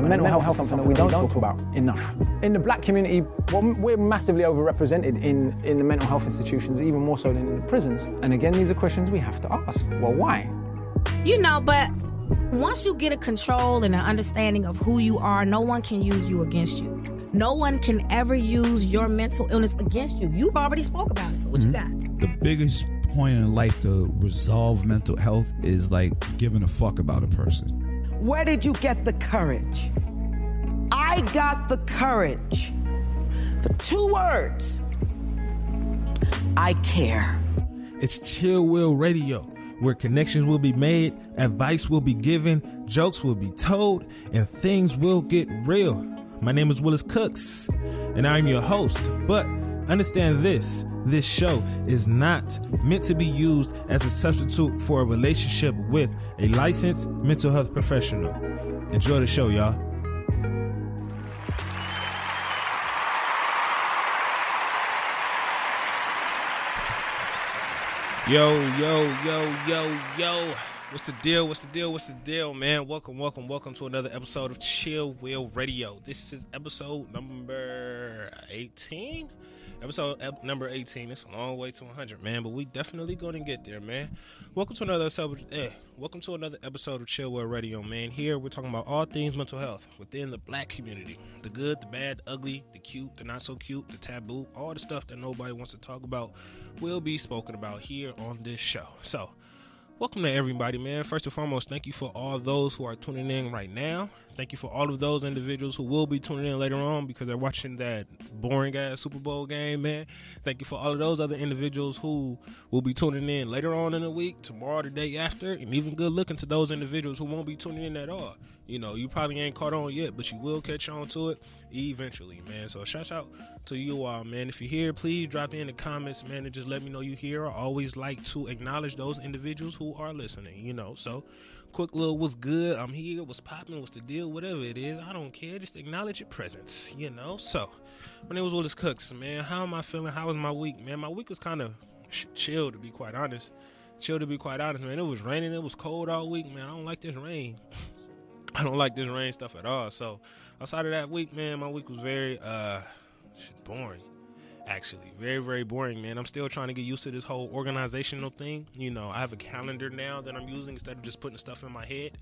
And mental health is something that we don't talk about enough. In the black community, we're massively overrepresented in the mental health institutions, even more so than in the prisons. And again, these are questions we have to ask. Well, why? But once you get a control and an understanding of who you are, no one can use you against you. No one can ever use your mental illness against you. You've already spoke about it, so what you got? The biggest point in life to resolve mental health is like giving a fuck about a person. Where did you get the courage? I got the courage. The 2 words. I care. It's Chill Will Radio, where connections will be made, advice will be given, jokes will be told, and things will get real. My name is Willis Cooks, and I'm your host. But understand this show is not meant to be used as a substitute for a relationship with a licensed mental health professional. Enjoy the show, y'all. Yo. What's the deal, man? Welcome to another episode of Chill Will Radio. This is episode number 18. Episode number 18. It's a long way to 100, man, but we definitely gonna get there, man. Welcome to another episode of Chill Will Radio, man. Here we're talking about all things mental health within the black community. The good, the bad, the ugly, the cute, the not so cute, the taboo, all the stuff that nobody wants to talk about will be spoken about here on this show. So, welcome to everybody, man. First and foremost, thank you for all those who are tuning in right now. Thank you for all of those individuals who will be tuning in later on because they're watching that boring-ass Super Bowl game, man. Thank you for all of those other individuals who will be tuning in later on in the week, tomorrow, the day after, and even good looking to those individuals who won't be tuning in at all. You know, you probably ain't caught on yet, but you will catch on to it eventually, man. So shout out to you all, man. If you're here, please drop in the comments, man, and just let me know you're here. I always like to acknowledge those individuals who are listening, you know. So quick little what's good, I'm here, what's popping, what's the deal, whatever it is, I don't care, just acknowledge your presence, you know. So my name is Willis Cooks, man. How am I feeling? How was my week, man? My week was kind of chill, to be quite honest, man. It was raining, it was cold all week, man. I don't like this rain. I don't like this rain stuff at all. So outside of that week, man, my week was very boring. Actually, very, very boring, man. I'm still trying to get used to this whole organizational thing. You know, I have a calendar now that I'm using instead of just putting stuff in my head.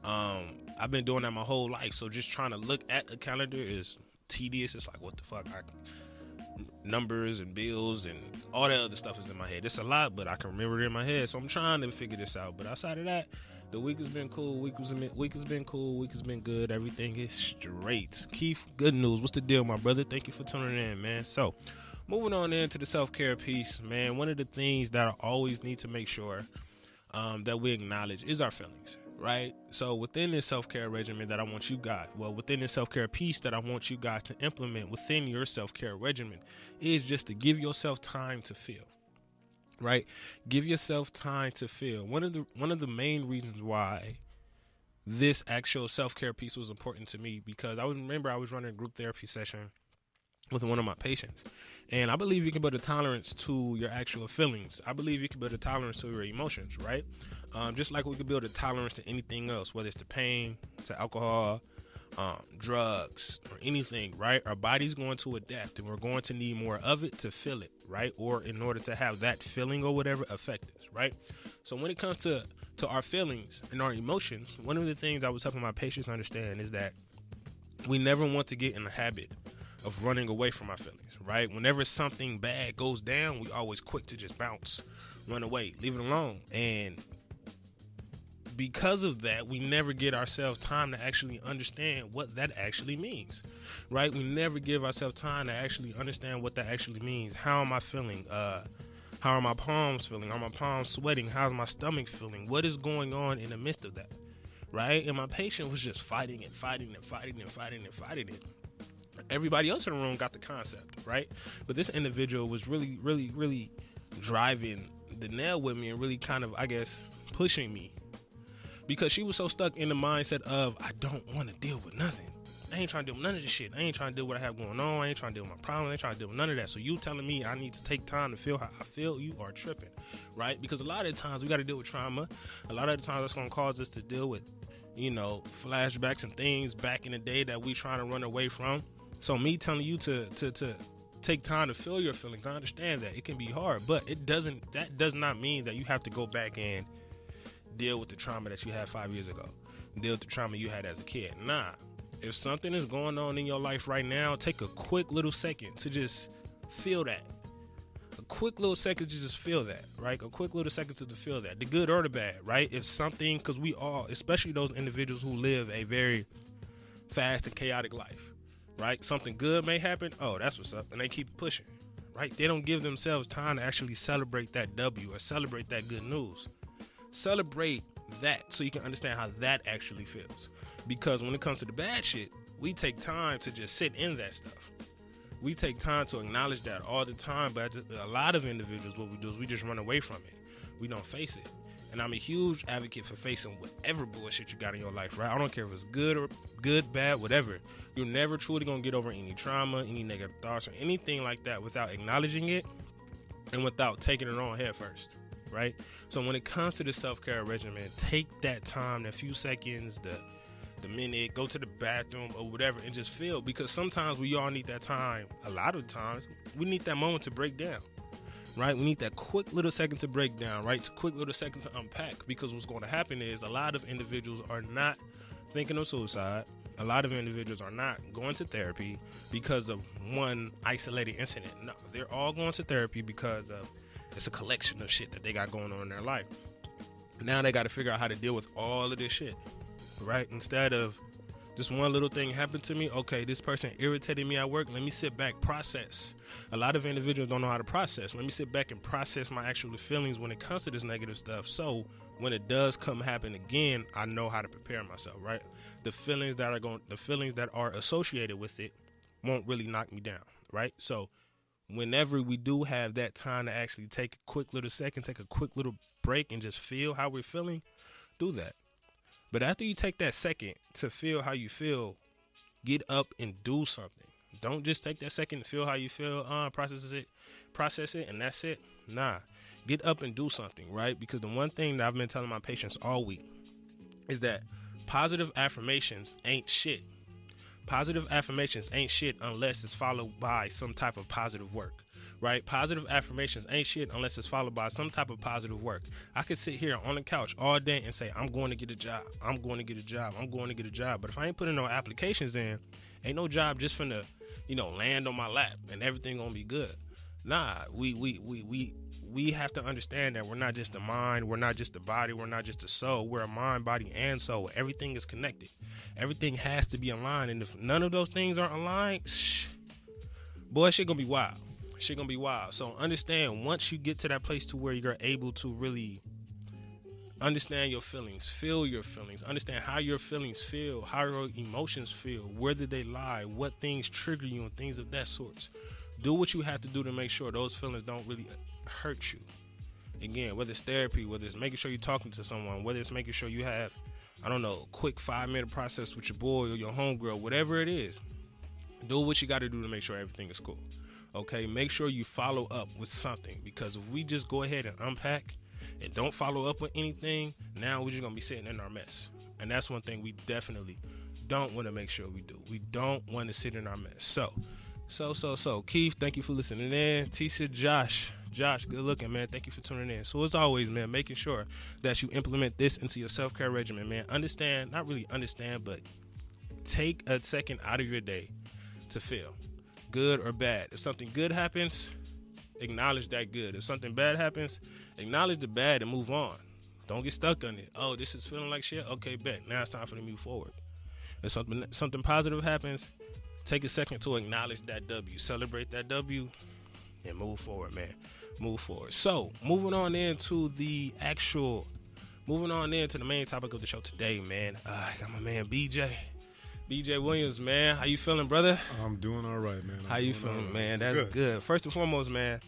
I've been doing that my whole life, so just trying to look at a calendar is tedious. It's like, what the fuck? Numbers and bills and all that other stuff is in my head. It's a lot, but I can remember it in my head, so I'm trying to figure this out. But outside of that, the week has been cool. Week has been cool. Week has been good. Everything is straight. Keith, good news. What's the deal, my brother? Thank you for tuning in, man. So, moving on into the self-care piece, man. One of the things that I always need to make sure that we acknowledge is our feelings, right? So, within this self-care regimen that I want you guys, within this self-care piece that I want you guys to implement within your self-care regimen is just to give yourself time to feel. Right? Give yourself time to feel. One of the main reasons why this actual self-care piece was important to me, because I was running a group therapy session with one of my patients, and I believe you can build a tolerance to your actual feelings. I believe you can build a tolerance to your emotions, right? Just like we could build a tolerance to anything else, whether it's to pain, to alcohol, drugs, or anything, right? Our body's going to adapt, and we're going to need more of it to feel it, right? Or in order to have that feeling or whatever affect us, right? So when it comes to our feelings and our emotions, one of the things I was helping my patients understand is that we never want to get in the habit of running away from our feelings, right? Whenever something bad goes down, we always quick to just bounce, run away, leave it alone. And because of that, we never give ourselves time to actually understand what that actually means, right? We never give ourselves time to actually understand what that actually means. How am I feeling? How are my palms feeling? Are my palms sweating? How's my stomach feeling? What is going on in the midst of that, right? And my patient was just fighting it. Everybody else in the room got the concept, right? But this individual was really, really, really driving the nail with me and really kind of, I guess, pushing me, because she was so stuck in the mindset of, I don't want to deal with nothing. I ain't trying to deal with none of this shit. I ain't trying to deal with what I have going on. I ain't trying to deal with my problem. I ain't trying to deal with none of that. So you telling me I need to take time to feel how I feel? You are tripping, right? Because a lot of the times we got to deal with trauma. A lot of the times that's going to cause us to deal with flashbacks and things back in the day that we trying to run away from. So me telling you to take time to feel your feelings, I understand that it can be hard, but that does not mean that you have to go back and deal with the trauma that you had 5 years ago, deal with the trauma you had as a kid. Nah, if something is going on in your life right now, take a quick little second to just feel that. A quick little second to just feel that, right? A quick little second to feel that, the good or the bad, right? If something, because we all, especially those individuals who live a very fast and chaotic life, right? Something good may happen. Oh, that's what's up. And they keep pushing, right? They don't give themselves time to actually celebrate that W or celebrate that good news. Celebrate that so you can understand how that actually feels. Because when it comes to the bad shit, we take time to just sit in that stuff. We take time to acknowledge that all the time, but a lot of individuals, what we do is we just run away from it. We don't face it. And I'm a huge advocate for facing whatever bullshit you got in your life, right? I don't care if it's good, bad, whatever. You're never truly going to get over any trauma, any negative thoughts, or anything like that without acknowledging it and without taking it on head first, right? So when it comes to the self-care regimen, take that time, that few seconds, the minute, go to the bathroom or whatever, and just feel, because sometimes we all need that time. A lot of times we need that moment to break down, right? We need that quick little second to break down, right? Quick little second to unpack, because what's going to happen is a lot of individuals are not thinking of suicide. A lot of individuals are not going to therapy because of one isolated incident. No, they're all going to therapy because of it's a collection of shit that they got going on in their life. Now they got to figure out how to deal with all of this shit, right? Instead of just one little thing happened to me. Okay, this person irritated me at work. Let me sit back, process. A lot of individuals don't know how to process. Let me sit back and process my actual feelings when it comes to this negative stuff. So when it does come happen again, I know how to prepare myself, right? The feelings that are associated with it won't really knock me down, right? So whenever we do have that time to actually take a quick little second, take a quick little break and just feel how we're feeling, do that. But after you take that second to feel how you feel, get up and do something. Don't just take that second to feel how you feel, process it, and that's it. Nah, get up and do something, right? Because the one thing that I've been telling my patients all week is that positive affirmations ain't shit. Positive affirmations ain't shit unless it's followed by some type of positive work, right? Positive affirmations ain't shit unless it's followed by some type of positive work. I could sit here on the couch all day and say, I'm going to get a job. I'm going to get a job. I'm going to get a job. But if I ain't putting no applications in, ain't no job just finna, land on my lap and everything gonna be good. Nah, we have to understand that we're not just the mind, we're not just the body, we're not just the soul. We're a mind, body, and soul. Everything is connected. Everything has to be aligned. And if none of those things are aligned, boy, shit gonna be wild. Shit gonna be wild. So understand, once you get to that place to where you're able to really understand your feelings, feel your feelings, understand how your feelings feel, how your emotions feel, where did they lie, what things trigger you, and things of that sort. Do what you have to do to make sure those feelings don't really hurt you. Again, whether it's therapy, whether it's making sure you're talking to someone, whether it's making sure you have, a quick 5-minute process with your boy or your homegirl, whatever it is, do what you got to do to make sure everything is cool. Okay, make sure you follow up with something, because if we just go ahead and unpack and don't follow up with anything, now we're just going to be sitting in our mess. And that's one thing we definitely don't want to make sure we do. We don't want to sit in our mess. So, Keith, thank you for listening in. Tisha, Josh, good looking, man. Thank you for tuning in. So, as always, man, making sure that you implement this into your self-care regimen, man. Not really understand, but take a second out of your day to feel, good or bad. If something good happens, acknowledge that good. If something bad happens, acknowledge the bad and move on. Don't get stuck on it. Oh, this is feeling like shit? Okay, bet. Now it's time for me to move forward. If something positive happens, take a second to acknowledge that W. Celebrate that W and move forward, man. Move forward. So, moving on into the main topic of the show today, man. I got my man BJ Williams, man. How you feeling, brother? I'm doing all right, man. How you feeling, man? That's good. First and foremost, man,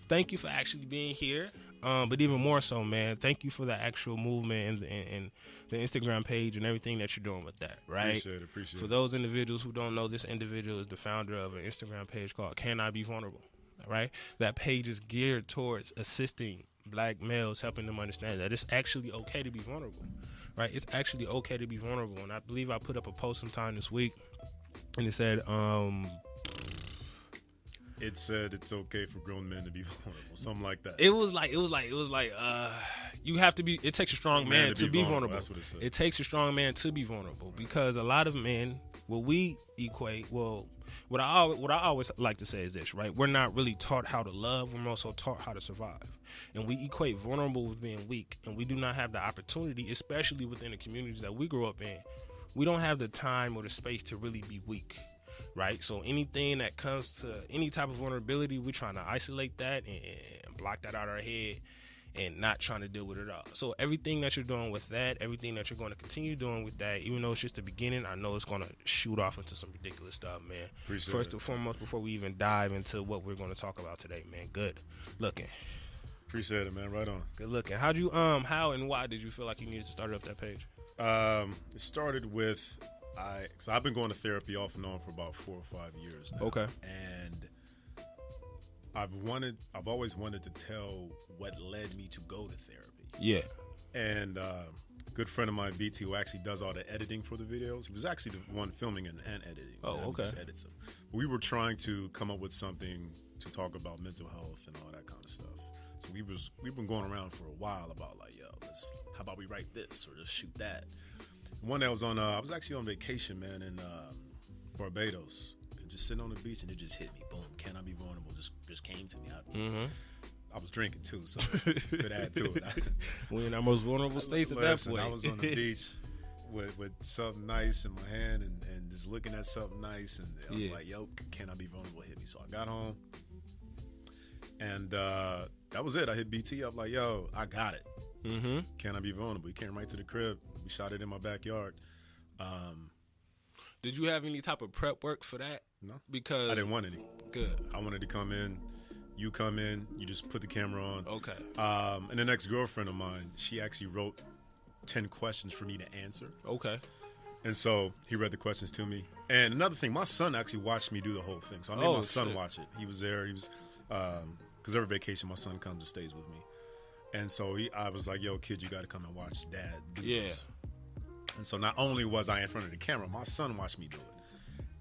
thank you for actually being here. But even more so, man, thank you for the actual movement and the Instagram page and everything that you're doing with that, right? Appreciate it. For those individuals who don't know, this individual is the founder of an Instagram page called Can I Be Vulnerable, right? That page is geared towards assisting black males, helping them understand that it's actually okay to be vulnerable, right? It's actually okay to be vulnerable. And I believe I put up a post sometime this week, and it said, It said it's okay for grown men to be vulnerable, something like that. it was like, you have to be. It takes a strong man to be vulnerable. That's what it said. It takes a strong man to be vulnerable because a lot of men, what we equate, what I always like to say is this, right? We're not really taught how to love. We're also taught how to survive, and we equate vulnerable with being weak, and we do not have the opportunity, especially within the communities that we grew up in. We don't have the time or the space to really be weak. Right, so anything that comes to any type of vulnerability, we're trying to isolate that and block that out of our head and not trying to deal with it at all. So everything that you're doing with that, everything that you're going to continue doing with that, even though it's just the beginning, I know it's going to shoot off into some ridiculous stuff, man. Appreciate First it. and foremost, before we even dive into what we're going to talk about today, man, good looking. Appreciate it, man. Right on. Good looking. How and why did you feel like you needed to start up that page? It started with so I've been going to therapy off and on for about 4 or 5 years now. Okay. And I've always wanted to tell what led me to go to therapy. Yeah. And a good friend of mine, BT, who actually does all the editing for the videos, he was actually the one filming and editing. Oh, He okay. just edits them. We were trying to come up with something to talk about mental health and all that kind of stuff. So we've been going around for a while about like, yo, how about we write this or just shoot that. One that was on, I was actually on vacation, man, in Barbados, and just sitting on the beach, and it just hit me. Boom! Can I be vulnerable? Just came to me. I was drinking too, so could add to it. We're in our most vulnerable states at that Listen, point. I was on the beach with something nice in my hand, and just looking at something nice, and I was like, "Yo, can I be vulnerable?" Hit me. So I got home, and that was it. I hit BT up like, "Yo, I got it. Can I be vulnerable?" He came right to the crib. We shot it in my backyard. Did you have any type of prep work for that? No, Because I didn't want any. Good. I wanted to come in. You come in. You just put the camera on. Okay. And an ex-girlfriend of mine, she actually wrote 10 questions for me to answer. Okay. And so he read the questions to me. And another thing, my son actually watched me do the whole thing. So I made my son watch it. He was there. He was, because every vacation my son comes and stays with me. And so I was like, yo, kid, you got to come and watch dad do this. And so not only was I in front of the camera, my son watched me do it.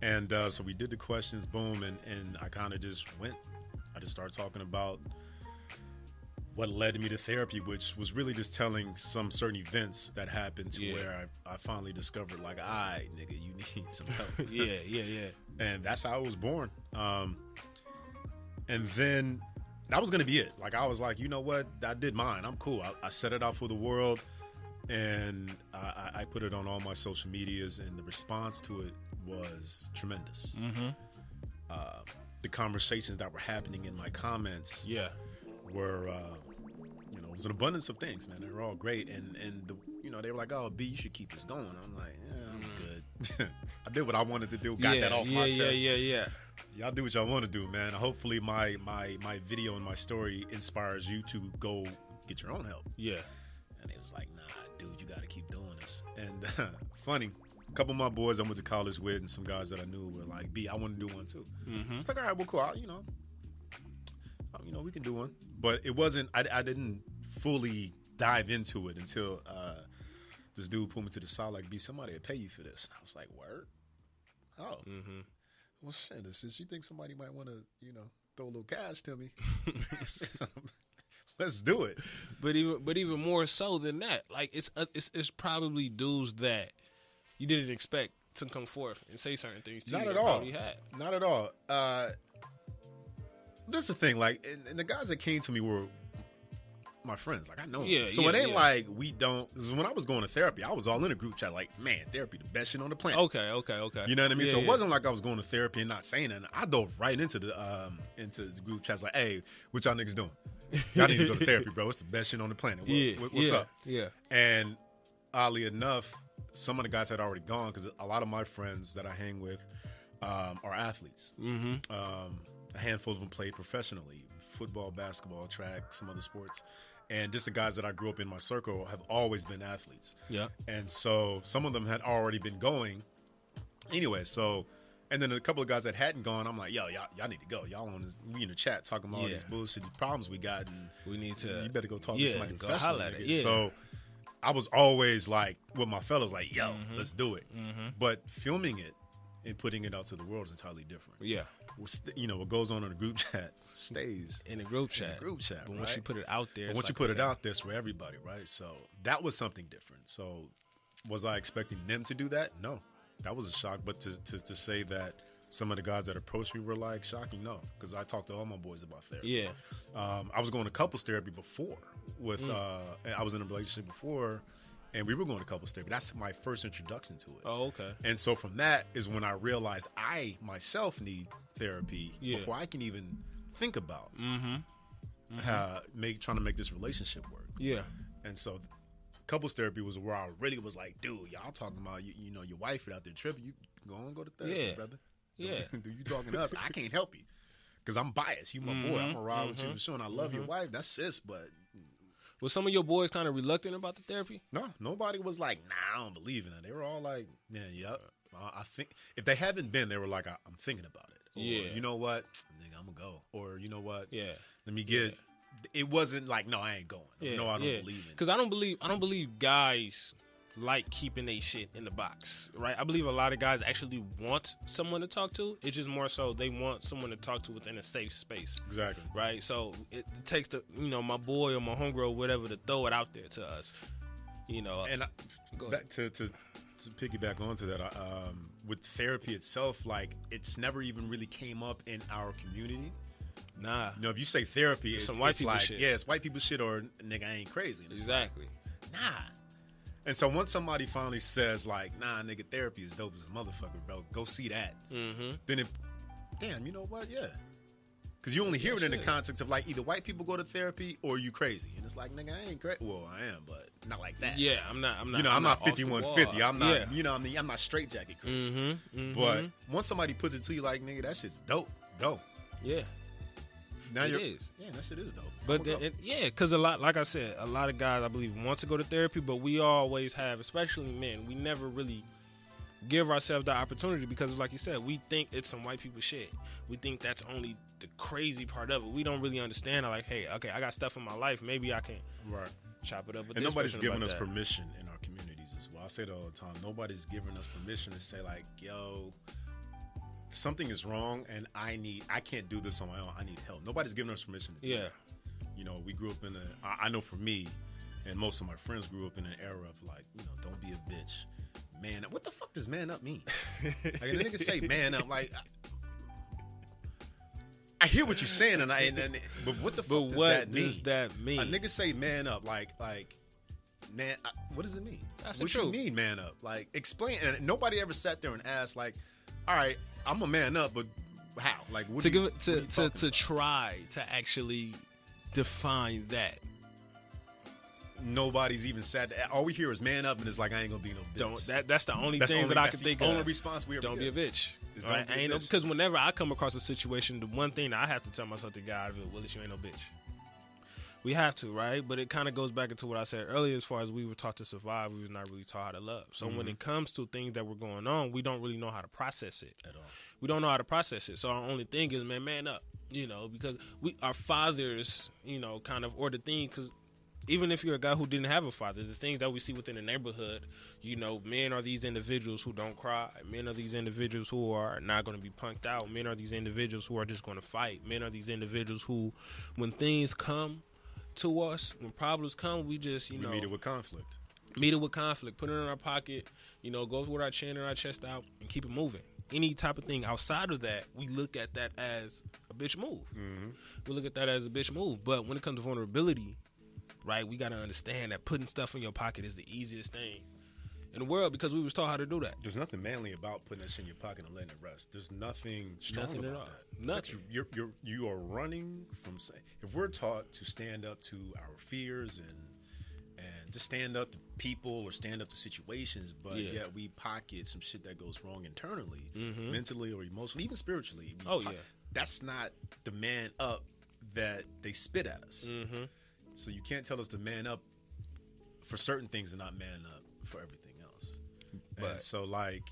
And so we did the questions, boom, and I kind of just went. I just started talking about what led me to therapy, which was really just telling some certain events that happened to where I finally discovered, like, nigga, you need some help. Yeah. And that's how I was born. And then that was going to be it. Like, I was like, you know what? I did mine. I'm cool. I set it out for the world, and I put it on all my social medias, and the response to it was tremendous. The conversations that were happening in my comments were, it was an abundance of things, man. They were all great. And they were like, oh, B, you should keep this going. I'm like, yeah, I'm good. I did what I wanted to do. Got that off my chest. Yeah. Y'all do what y'all want to do, man. Hopefully my video and my story inspires you to go get your own help. Yeah. And it was like, nah, dude, you got to keep doing this. And funny, a couple of my boys I went to college with and some guys that I knew were like, B, I want to do one too. It's like, all right, well, cool. We can do one. But it wasn't, I didn't fully dive into it until this dude pulled me to the side like, B, somebody will pay you for this. And I was like, word? Oh. Well, shit, since you think somebody might want to, throw a little cash to me, let's do it. But even more so than that, like it's probably dudes that you didn't expect to come forth and say certain things to you. Not at all. This is the thing, like, and the guys that came to me were my friends. Like, I know them. So it ain't like we don't. Cause when I was going to therapy, I was all in a group chat like, man, therapy the best shit on the planet. Okay. You know what I mean? So it wasn't like I was going to therapy and not saying anything. I dove right into the group chats like, hey, what y'all niggas doing? Y'all need to go to therapy, bro. It's the best shit on the planet. What's up? Yeah. And oddly enough, some of the guys had already gone because a lot of my friends that I hang with are athletes. A handful of them played professionally. Football, basketball, track, some other sports. And just the guys that I grew up in my circle have always been athletes. Yeah. And so some of them had already been going. Anyway, and then a couple of guys that hadn't gone, I'm like, yo, y'all need to go. Y'all we in the chat talking about all these bullshit problems we got. And we need to. You better go talk to somebody go professional. Holler at it. Yeah. So I was always like with my fellas, like, yo, let's do it. But filming it and putting it out to the world is entirely different. Yeah. You know, what goes on in the group chat stays In the group chat. But But once you put it out there, But once you put it out there, it's for everybody, right? So that was something different. So was I expecting them to do that? No, that was a shock. But to say that some of the guys that approached me were like shocking, no, because I talked to all my boys about therapy. Yeah. I was going to couples therapy before with, and I was in a relationship before, and we were going to couples therapy. That's my first introduction to it. Oh, okay. And so from that is when I realized I myself need therapy before I can even think about trying to make this relationship work. Yeah. And so couples therapy was where I really was like, dude, y'all talking about you know your wife out there tripping, you go to therapy, brother. Yeah. Dude, you talking to us? I can't help you because I'm biased. You my boy. I'm gonna ride with you for sure. And I love your wife. That's sis, but. Was some of your boys kind of reluctant about the therapy? No, nobody was like, nah, I don't believe in it. They were all like, man, yep. I think if they haven't been, they were like, I'm thinking about it. Or, Yeah. you know what? Nigga, I'm gonna go. Or you know what? Yeah. Let me get. It wasn't like, no, I ain't going. Yeah. No, I don't believe in it. Because I don't believe guys like keeping their shit in the box, right? I believe a lot of guys actually want someone to talk to. It's just more so they want someone to talk to within a safe space. Exactly. Right? So it takes my boy or my homegirl, whatever, to throw it out there to us. You know. And go back to piggyback onto that, with therapy itself, like it's never even really came up in our community. Nah. You know, if you say therapy, it's some white people like, shit. yeah, it's white people shit or nigga, I ain't crazy. And it's Exactly. like, nah. And so once somebody finally says like, nah, nigga, therapy is dope as a motherfucker, bro, go see that. Then damn, you know what? Yeah. Because you only hear it in the context of like either white people go to therapy or you crazy. And it's like, nigga, I ain't crazy. Well, I am, but not like that. Yeah, I'm not. You know, I'm not off the 5150. wall. I'm not, Yeah. you know what I mean? I'm not straitjacket crazy. But once somebody puts it to you like, nigga, that shit's dope, go. Yeah. Now It you're, is. yeah, that shit is dope. But I'ma go. because like I said, a lot of guys I believe want to go to therapy, but we always have, especially men, we never really give ourselves the opportunity because, like you said, we think it's some white people shit. We think that's only the crazy part of it. We don't really understand. Like, hey, okay, I got stuff in my life. Maybe I can Right. chop it up with And this nobody's person giving about us that. permission in our communities as well. I say that all the time. Nobody's giving us permission to say like, yo, something is wrong and I can't do this on my own. I need help. Nobody's giving us permission to do Yeah. that. You know, we grew up in I know for me and most of my friends grew up in an era of like, you know, don't be a bitch. Man, what the fuck does man up mean? Like a nigga say man up, like I hear what you're saying, but what the fuck But does what that mean? does that mean? A nigga say man up, like man. What does it mean? That's the what you truth. mean man up? Like explain. And nobody ever sat there and asked like, all right, I'm a man up, but how? Like what? to do you- give it what are you to talking about? try to actually define that. Nobody's even said that. All we hear is man up, and it's like I ain't gonna be no bitch. That's the only That's thing only- that I that's can the think only of. response we ever Don't be a get. bitch. Is All right? don't be a bitch. Because whenever I come across a situation, the one thing that I have to tell myself to get out of it, Willis, you ain't no bitch. We have to, right? But it kind of goes back into what I said earlier. As far as we were taught to survive, we was not really taught how to love. So when it comes to things that were going on, we don't really know how to process it At all. We don't know how to process it. So our only thing is, man up. You know, because our fathers, you know, kind of, or the thing, because even if you're a guy who didn't have a father, the things that we see within the neighborhood, you know, men are these individuals who don't cry. Men are these individuals who are not going to be punked out. Men are these individuals who are just going to fight. Men are these individuals who, when things come to us, when problems come, we just, you know, meet it with conflict. Meet it with conflict, put it in our pocket, you know, go with our chin and our chest out and keep it moving. Any type of thing outside of that, we look at that as a bitch move. We look at that as a bitch move. But when it comes to vulnerability, right, we got to understand that putting stuff in your pocket is the easiest thing in the world because we was taught how to do that. There's nothing manly about putting that shit in your pocket and letting it rest. There's nothing strong Nothing at about all. that. It's like Nothing. you are running from. If we're taught to stand up to our fears and just stand up to people or stand up to situations, but yet we pocket some shit that goes wrong internally, mentally or emotionally, even spiritually. That's not the man up that they spit at us. So you can't tell us to man up for certain things and not man up for everything else. But- And so, like,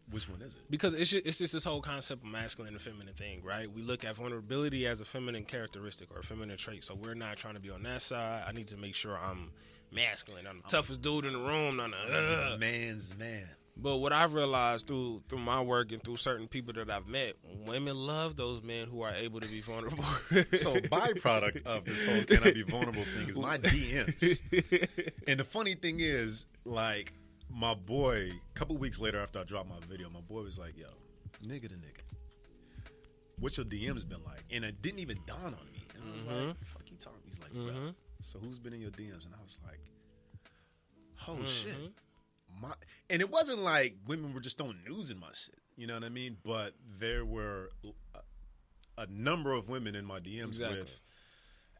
which one is it? Because it's just this whole concept of masculine and feminine thing, right? We look at vulnerability as a feminine characteristic or a feminine trait. So we're not trying to be on that side. I need to make sure I'm masculine. I'm the toughest dude in the room. Man's man. But what I've realized through my work and through certain people that I've met, women love those men who are able to be vulnerable. So byproduct of this whole can I be vulnerable thing is my DMs. And the funny thing is, like, my boy, a couple weeks later after I dropped my video, my boy was like, yo, nigga to nigga, what's your DMs been like? And it didn't even dawn on me. And I was like, fuck you talking? He's like, bro, so who's been in your DMs? And I was like, oh shit. And it wasn't like women were just throwing news in my shit. You know what I mean? But there were a number of women in my DMs with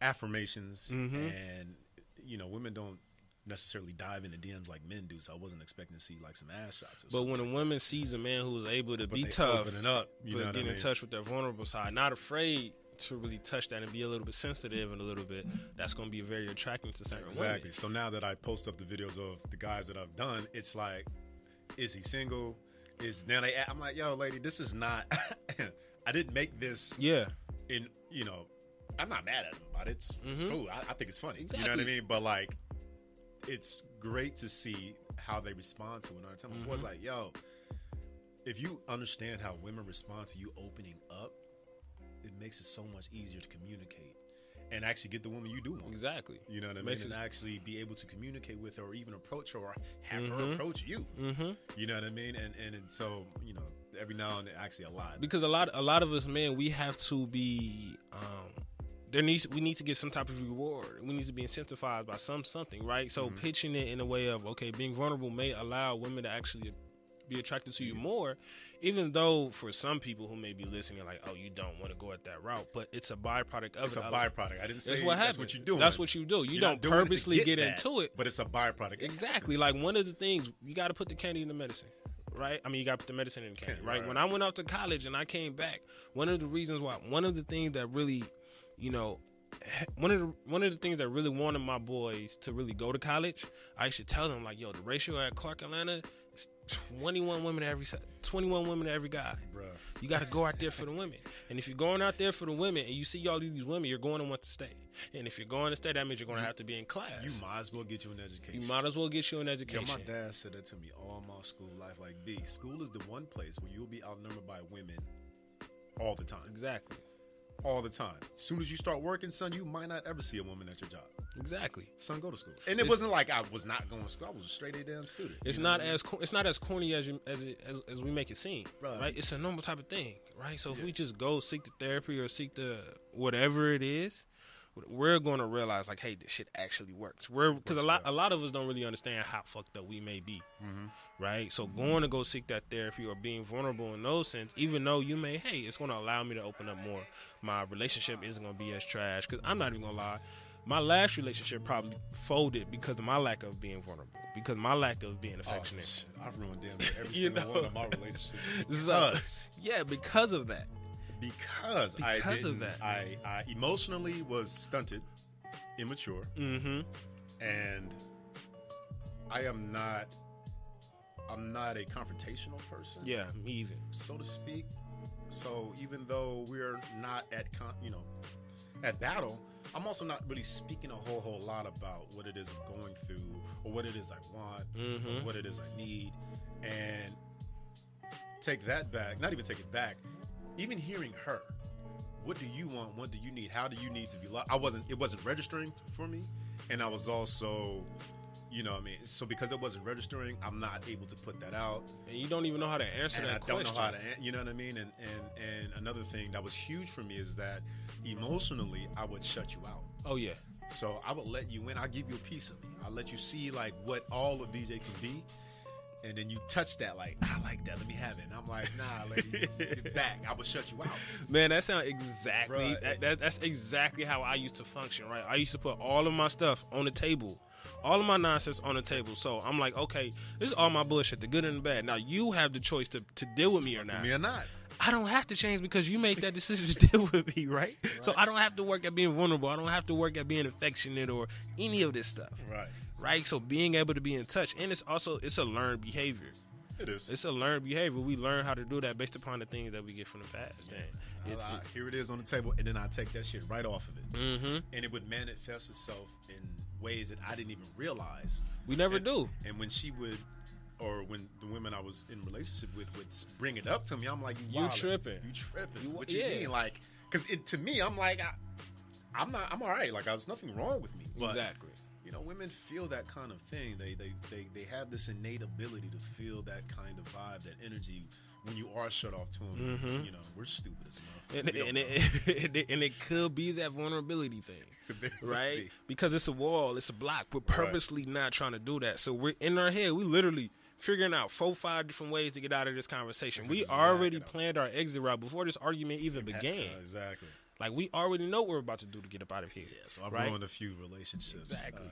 affirmations. And, you know, women don't necessarily dive into DMs like men do. So I wasn't expecting to see like some ass shots. But when a woman sees a man who's able to be tough, opening up, but get in touch with their vulnerable side, not afraid to really touch that and be a little bit sensitive and a little bit, that's going to be very attractive to certain women. Exactly. So now that I post up the videos of the guys that I've done, it's like, is he single? I'm like, yo, lady, this is not. I didn't make this. Yeah. I'm not mad at him about it. It's cool. I think it's funny. Exactly. You know what I mean? But like, it's great to see how they respond to it. And I tell my boys like, yo, if you understand how women respond to you opening up, it makes it so much easier to communicate and actually get the woman you do want. Exactly. You know what I mean? And actually be able to communicate with her or even approach her or have her approach you. You know what I mean? And so, you know, every now and then, actually a lot. Because a lot of us men, we have to be we need to get some type of reward. We need to be incentivized by something, right? So pitching it in a way of, okay, being vulnerable may allow women to actually be attracted to you more, even though for some people who may be listening, like, oh, you don't want to go at that route, but it's a byproduct of it. It's a byproduct. I didn't say that's what you're doing. That's what you do. You don't purposely get into it, but it's a byproduct. Exactly. Like, one of the things, you got to put the candy in the medicine, right? I mean, you got to put the medicine in the candy, right? When I went out to college and I came back, one of the things that really, you know, one of the things that really wanted my boys to really go to college, I used to tell them, like, yo, the ratio at Clark Atlanta is 21 women to every guy. Bruh. You got to go out there for the women. And if you're going out there for the women and you see all these women, you're going to want to stay. And if you're going to stay, that means you're going to have to be in class. You might as well get you an education. You might as well get you an education. Yo, my dad said that to me all my school life. Like, B, school is the one place where you'll be outnumbered by women all the time. Exactly. All the time. As soon as you start working, son, you might not ever see a woman at your job. Exactly. Son, go to school. And it wasn't like I was not going to school. I was a straight A damn student. It's not as corny as we make it seem, right? It's a normal type of thing, right? So if we just go seek the therapy or seek the whatever it is, we're going to realize, like, hey, this shit actually works. Because a lot of us don't really understand how fucked up we may be, right? So going to go seek that therapy or being vulnerable in those sense, even though you may, hey, it's going to allow me to open up more. My relationship isn't going to be as trash. Because I'm not even going to lie, my last relationship probably folded because of my lack of being vulnerable, because my lack of being affectionate. I've ruined damn near every single one of my relationships. Because of that. Because of that. I emotionally was stunted, immature, and I'm not a confrontational person. Yeah, me either, so to speak. So even though we're not at battle, I'm also not really speaking a whole lot about what it is I'm going through or what it is I want or what it is I need, and take that back. Not even take it back. Even hearing her, what do you want? What do you need? How do you need to be loved? It wasn't registering for me. And I was also, you know what I mean? So because it wasn't registering, I'm not able to put that out. And you don't even know how to answer that question. I don't know how to, you know what I mean? And another thing that was huge for me is that emotionally, I would shut you out. Oh, yeah. So I would let you in. I'll give you a piece of me. I'll let you see like what all of BJ can be. And then you touch that, like, I like that, let me have it. And I'm like, nah, lady, get back. I will shut you out. Man, that sounds exactly, that's exactly how I used to function, right? I used to put all of my stuff on the table, all of my nonsense on the table. So I'm like, okay, this is all my bullshit, the good and the bad. Now you have the choice to deal with me or not. Me or not. I don't have to change because you made that decision to deal with me, right? So I don't have to work at being vulnerable. I don't have to work at being affectionate or any of this stuff. Right? So being able to be in touch, and it's a learned behavior. It is. It's a learned behavior. We learn how to do that based upon the things that we get from the past. And here it is on the table, and then I take that shit right off of it. And it would manifest itself in ways that I didn't even realize. We never do. And when she would, or when the women I was in relationship with would bring it up to me, I'm like, You wildin'. tripping. You tripping. You- What you yeah. mean? Like, because to me, I'm like, I'm all right. Like, there's nothing wrong with me. But, Exactly. you know, women feel that kind of thing. They have this innate ability to feel that kind of vibe, that energy when you are shut off to them. Mm-hmm. You know, we're stupid as enough. And it could be that vulnerability thing, Very well right? be. Because it's a wall, it's a block. We're purposely not trying to do that. So we're in our head. We literally figuring out 4-5 different ways to get out of this conversation. That's We exactly already what I was planned our exit route before this argument even began. Exactly. Like, we already know what we're about to do to get up out of here. Yeah, so I've right? ruined a few relationships. Exactly.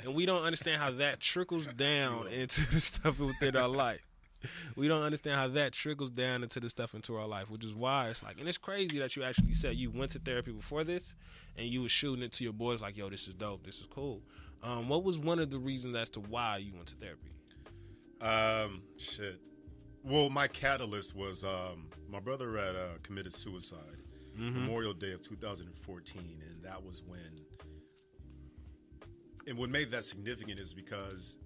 And we don't understand how that trickles down into the stuff within our life. We don't understand how that trickles down into the stuff into our life, which is why it's like, and it's crazy that you actually said you went to therapy before this and you were shooting it to your boys like, yo, this is dope, this is cool. What was one of the reasons as to why you went to therapy? Shit. Well, my catalyst was my brother had committed suicide Memorial Day of 2014, and that was when. And what made that significant is because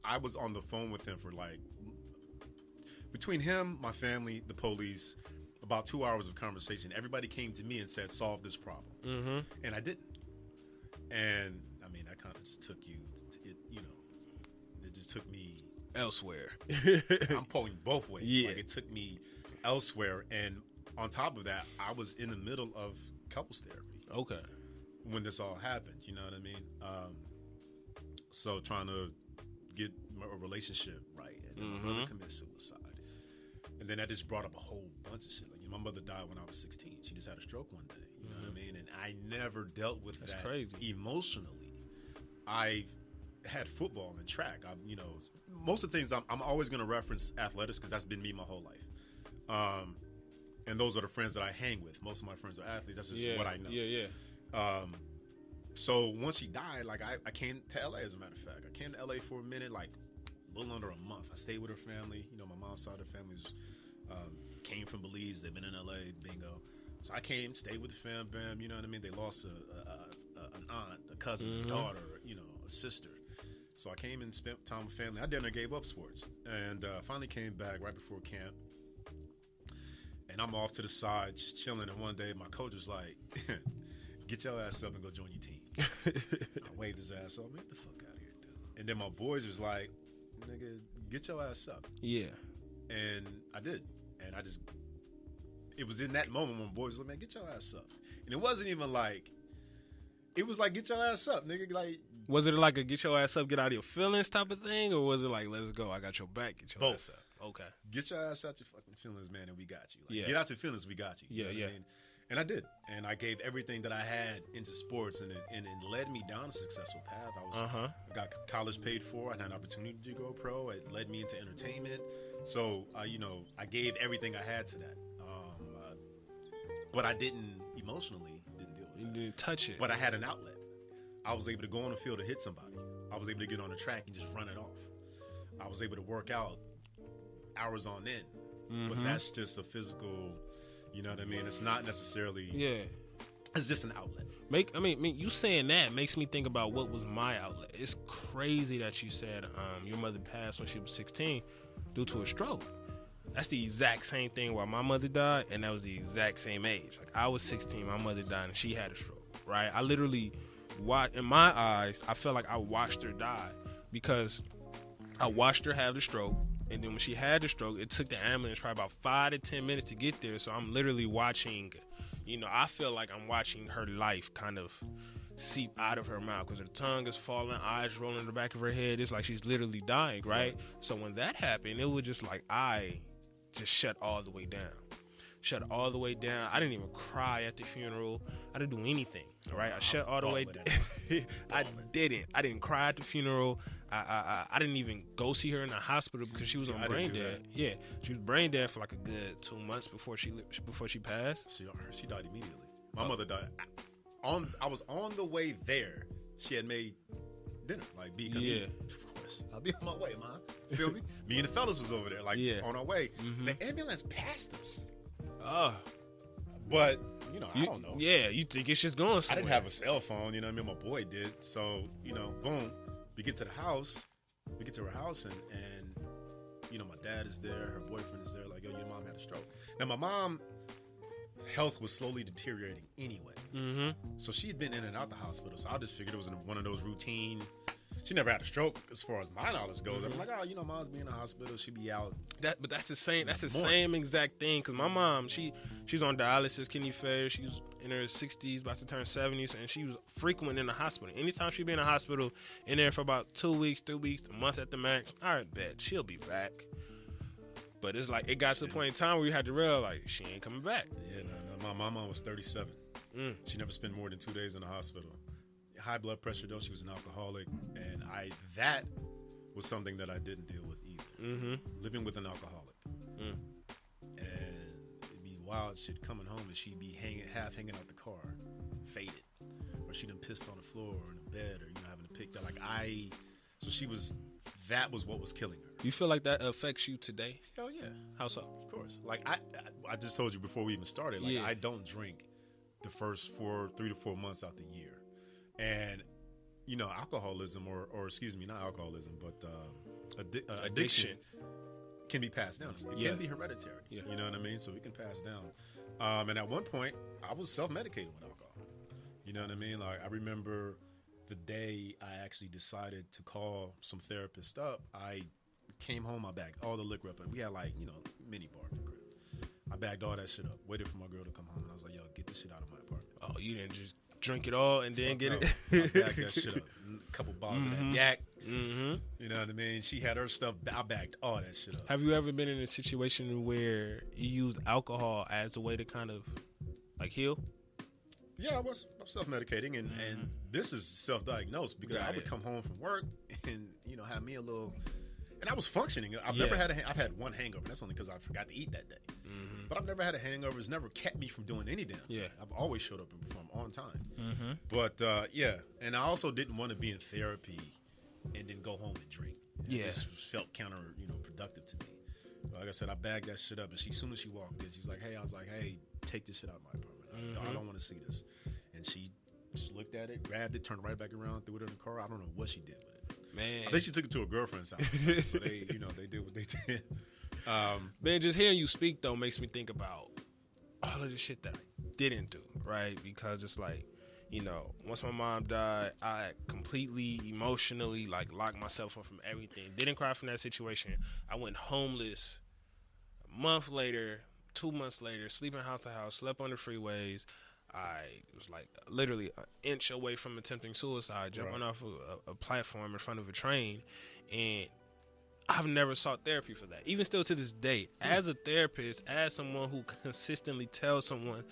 I was on the phone with him for like between him, my family, the police, about 2 hours of conversation. Everybody came to me and said, "Solve this problem," and I didn't. And I mean, that kind of just took it just took me Elsewhere. I'm pulling both ways. Yeah. Like, it took me elsewhere, and on top of that, I was in the middle of couples therapy Okay. when this all happened. You know what I mean? So trying to get a relationship right, and then my brother committed suicide, and then that just brought up a whole bunch of shit. Like, my mother died when I was 16. She just had a stroke one day. You know what I mean? And I never dealt with That's that crazy. emotionally. I had football and track. Most of the things I'm always going to reference athletics because that's been me my whole life. And those are the friends that I hang with. Most of my friends are athletes. That's just what I know. Yeah. So once she died, like I came to LA. As a matter of fact, I came to LA for a minute, like a little under a month. I stayed with her family. You know, my mom's side of the family came from Belize. They've been in LA. Bingo. So I came, stayed with the fam, bam. You know what I mean? They lost an aunt, a cousin, a daughter, a sister. So I came and spent time with family. I damn near gave up sports, and finally came back right before camp. And I'm off to the side, just chilling. And one day, my coach was like, "Get your ass up and go join your team." I waved his ass up. Get the fuck out of here, dude. And then my boys was like, "Nigga, get your ass up." Yeah. And I did. And it was in that moment when my boys was like, "Man, get your ass up." And it wasn't even like, it was like, "Get your ass up, nigga." Like, Was it like a get your ass up, get out of your feelings type of thing? Or was it like, let's go, I got your back, get your Both. ass up? Okay. get your ass out your fucking feelings, man, and we got you. Like, Yeah. Get out your feelings, we got you. You Yeah, know what yeah. I mean? And I did. And I gave everything that I had into sports, and it led me down a successful path. I got college paid for. I had an opportunity to go pro. It led me into entertainment. So, I gave everything I had to that. But I didn't deal with You that. didn't touch it. But I had an outlet. I was able to go on the field and hit somebody. I was able to get on the track and just run it off. I was able to work out hours on end. But that's just a physical, you know what I mean? It's not necessarily, Yeah. it's just an outlet. You saying that makes me think about what was my outlet. It's crazy that you said your mother passed when she was 16 due to a stroke. That's the exact same thing where my mother died, and that was the exact same age. Like, I was 16, my mother died, and she had a stroke, right? I literally watched, in my eyes, I felt like I watched her die because I watched her have the stroke, and then when she had the stroke, it took the ambulance probably about 5 to 10 minutes to get there. So I'm literally watching, I feel like I'm watching her life kind of seep out of her mouth because her tongue is falling, eyes rolling in the back of her head. It's like she's literally dying, right? So when that happened, it was just like I just shut all the way down. I didn't even cry at the funeral. I didn't do anything, all right? I shut all the way down. I didn't cry at the funeral. I didn't even go see her in the hospital because she was on brain dead. Yeah, she was brain dead for like a good 2 months before she passed. She died immediately. My mother died. I was on the way there. She had made dinner. Like, B, come eat. Of course. I'll be on my way, man. Feel me? Me and the fellas was over there, on our way. The ambulance passed us. Oh. But I don't know. Yeah, you think it's just going I somewhere. didn't have a cell phone, you know what I mean? My boy did. So, boom. We get to the house. We get to her house and my dad is there, her boyfriend is there, like, yo, your mom had a stroke. Now my mom health was slowly deteriorating anyway. Mm-hmm. So she had been in and out the hospital. So I just figured it was one of those routine. She never had a stroke as far as my knowledge goes. I'm like, mom's being in the hospital. She'd be out. But that's the same. That's the same exact thing. Cause my mom, she's on dialysis, kidney failure. She's in her 60s, about to turn 70s, and she was frequent in the hospital. Anytime she'd be in the hospital, in there for about 2 weeks, 3 weeks, a month at the max. All right, bet she'll be back. But it's like it got to the point in time where you had to realize she ain't coming back. Yeah, no. My mom was 37. She never spent more than 2 days in the hospital. High blood pressure, though. She was an alcoholic, and that was something that I didn't deal with either. Mm-hmm. Living with an alcoholic, and it'd be wild shit coming home, and she'd be half hanging out the car, faded, or she done pissed on the floor or in the bed, or having to pick that. So she was. That was what was killing her. You feel like that affects you today? Hell yeah. How so? Of course. Like I just told you before we even started. Like I don't drink the first 3 to 4 months out the year. And, alcoholism or excuse me, not alcoholism, but addiction can be passed down. It can be hereditary. Yeah. You know what I mean? So it can pass down. And at one point, I was self-medicating with alcohol. You know what I mean? Like, I remember the day I actually decided to call some therapists up, I came home, I bagged all the liquor up. And we had, mini bar in the crib. I bagged all that shit up, waited for my girl to come home. And I was like, yo, get this shit out of my apartment. Oh, you didn't just drink it all and then get it? I bagged that shit up. A couple bottles of that yak. Mm-hmm. You know what I mean? She had her stuff. I bagged all that shit up. Have you ever been in a situation where you used alcohol as a way to kind of, heal? Yeah, I'm self-medicating, and this is self-diagnosed because I would come home from work and, have me a little... And I was functioning. I've had one hangover. That's only because I forgot to eat that day. Mm-hmm. But I've never had a hangover. It's never kept me from doing any damn thing. Yeah. I've always showed up and performed on time. Mm-hmm. But, and I also didn't want to be in therapy and then go home and drink. It just felt productive to me. Like I said, I bagged that shit up, and as soon as she walked in, she was like, hey, take this shit out of my apartment. I don't want to see this. And she just looked at it, grabbed it, turned right back around, threw it in the car. I don't know what she did with it. Man, I think she took it to her girlfriend's house. So they, they did what they did. Man, just hearing you speak though makes me think about all of the shit that I didn't do, right? Because it's like, once my mom died, I completely emotionally locked myself up from everything. Didn't cry from that situation. I went homeless a month later, 2 months later, sleeping house to house, slept on the freeways. I was literally an inch away from attempting suicide, jumping off a platform in front of a train. And I've never sought therapy for that. Even still to this day, as a therapist, as someone who consistently tells someone,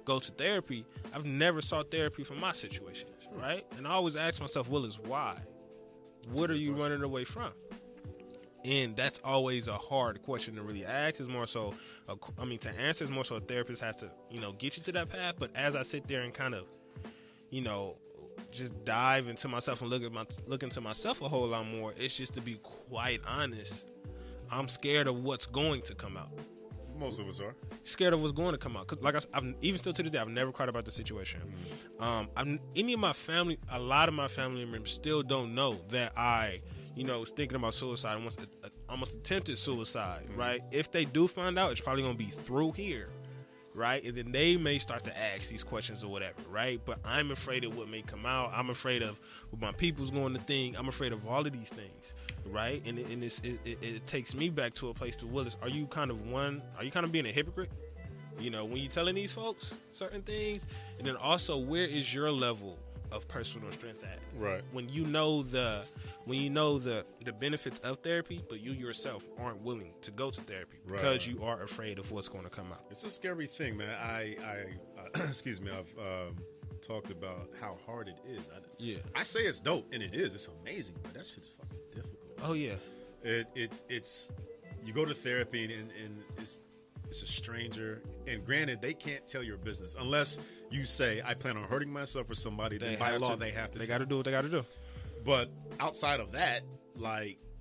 go to therapy, I've never sought therapy for my situations, right? And I always ask myself, Willis, why? What are you running away from? And that's always a hard question to really ask. Is more so, to answer is more so a therapist has to, get you to that path. But as I sit there and kind of, just dive into myself and look into myself a whole lot more, it's just to be quite honest, I'm scared of what's going to come out. Most of us are scared of what's going to come out. Cause I've even still to this day, I've never cried about the situation. Any of my family, a lot of my family members still don't know that I, was thinking about suicide and almost attempted suicide. Right? If they do find out, it's probably gonna be through here. Right? And then they may start to ask these questions or whatever. Right? But I'm afraid of what may come out. I'm afraid of what my people's going to think. I'm afraid of all of these things. Right? And it takes me back to a place to Willis. Are you kind of being a hypocrite? When you're telling these folks certain things, and then also where is your level of personal strength at? Right. When you know the benefits of therapy, but you yourself aren't willing to go to therapy because you are afraid of what's going to come out. It's a scary thing, man. I excuse me. I've talked about how hard it is. I say it's dope, and it is. It's amazing, but that shit's fucking difficult. Oh yeah. It's you go to therapy and it's a stranger, and granted they can't tell your business unless you say I plan on hurting myself or somebody. Then by law they have to. They got to do what they got to do. But outside of that,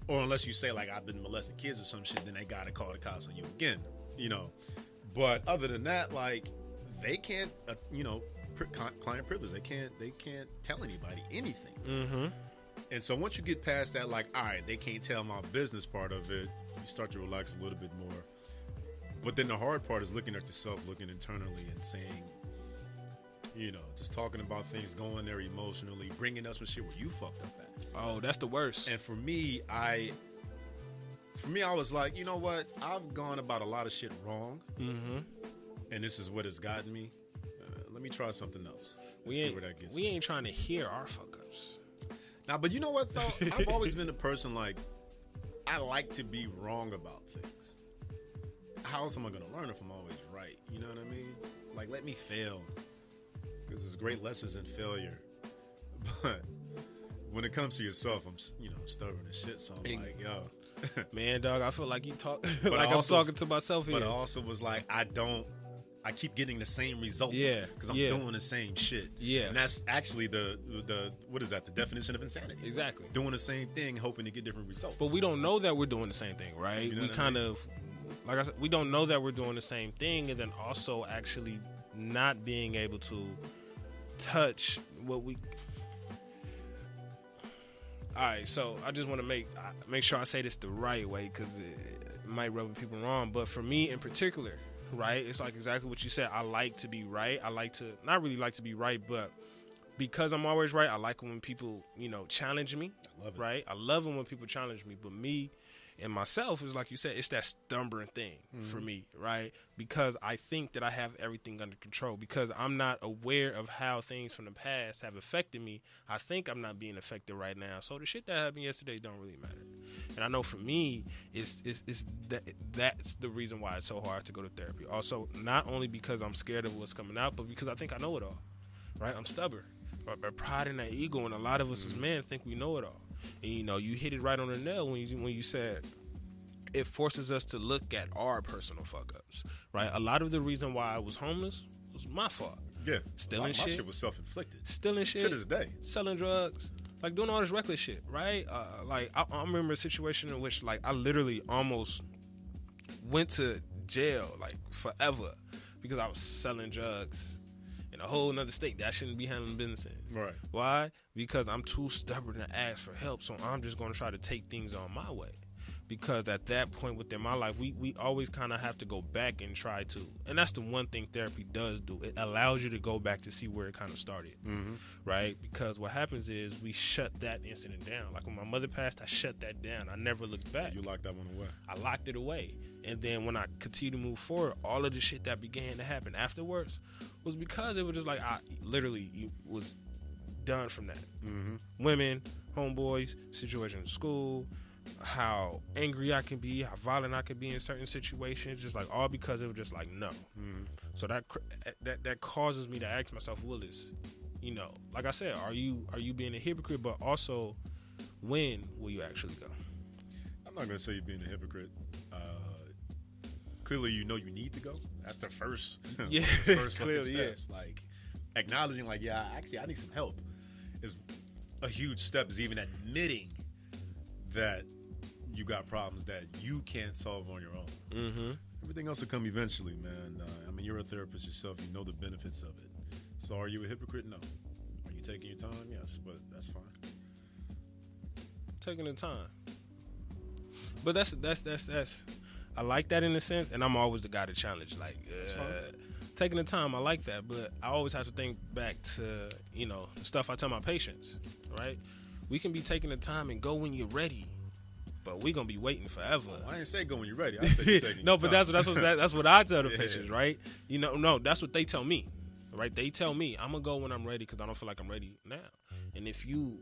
or unless you say I've been molesting kids or some shit, then they gotta call the cops on you again. But other than that, they can't, client privilege. They can't tell anybody anything. Mm-hmm. And so once you get past that, like, all right, they can't tell my business part of it, you start to relax a little bit more. But then the hard part is looking at yourself, looking internally and saying, just talking about things, going there emotionally, bringing up some shit where you fucked up at. Oh, that's the worst. And for me, I was like, you know what? I've gone about a lot of shit wrong. Mm-hmm. And this is what has gotten me. Let me try something else. We ain't trying to hear our fuck ups. Now, but you know what, though? I've always been a person like, I like to be wrong about things. How else am I going to learn if I'm always right? You know what I mean? Like, let me fail. Because there's great lessons in failure. But when it comes to yourself, I'm stubborn as shit. So I'm like, yo. Man, dog, I feel like you talk But like I'm talking to myself here. But I also was like, I keep getting the same results. Yeah. Because I'm doing the same shit. Yeah. And that's actually the what is that? The definition of insanity. Exactly. Doing the same thing, hoping to get different results. But we don't know that we're doing the same thing, right? You know We what I kind mean? of, like I said, we don't know that we're doing the same thing, and then also actually not being able to touch what we. All right, so I just want to make sure I say this the right way, because it might rub people wrong. But for me in particular, right, it's like exactly what you said. I like to be right. I like to not really like to be right, but because I'm always right, I like when people challenge me. I love it. Right, I love it when people challenge me. But me and myself is like you said, it's that stubborn thing for me, right? Because I think that I have everything under control. Because I'm not aware of how things from the past have affected me. I think I'm not being affected right now. So the shit that happened yesterday don't really matter. And I know for me, that's the reason why it's so hard to go to therapy. Also, not only because I'm scared of what's coming out, but because I think I know it all, right? I'm stubborn. But pride and that ego, and a lot of us as men think we know it all. And you hit it right on the nail when you said it forces us to look at our personal fuck ups, right? A lot of the reason why I was homeless was my fault. Yeah, Stealing my shit. shit was self-inflicted. Stealing shit To this day. selling drugs, like doing all this reckless shit, right? Like I remember a situation in which like I literally almost went to jail like forever because I was selling drugs in a whole nother state that I shouldn't be handling business in. Right. Why? Because I'm too stubborn to ask for help, so I'm just going to try to take things on my way. Because at that point within my life, we always kind of have to go back and try to. And that's the one thing therapy does do. It allows you to go back to see where it kind of started, right? Because what happens is we shut that incident down. Like when my mother passed, I shut that down. I never looked back. You locked that one away. I locked it away. And then when I continued to move forward, all of the shit that began to happen afterwards was because it was just like I literally was done from that. Women, homeboys, situation in school, how angry I can be, how violent I can be in certain situations, just like all because it was just like no. So that causes me to ask myself, Willis, like I said, are you being a hypocrite? But also, when will you actually go? I'm not going to say you're being a hypocrite. Clearly, you need to go. That's the first, first fucking clearly, steps. Like acknowledging, like, yeah, actually, I need some help is a huge step. Is even admitting that you got problems that you can't solve on your own. Everything else will come eventually, man. I mean, you're a therapist yourself. You know the benefits of it. So, are you a hypocrite? No. Are you taking your time? Yes, but that's fine. Taking the time. But that's I like that in a sense, and I'm always the guy to challenge. Like taking the time, I like that, but I always have to think back to the stuff I tell my patients. Right? We can be taking the time and go when you're ready, but we're gonna be waiting forever. I didn't say go when you're ready. I said you're taking no, your but time. that's what I tell the patients, right? No, that's what they tell me, right? They tell me I'm gonna go when I'm ready because I don't feel like I'm ready now. And if you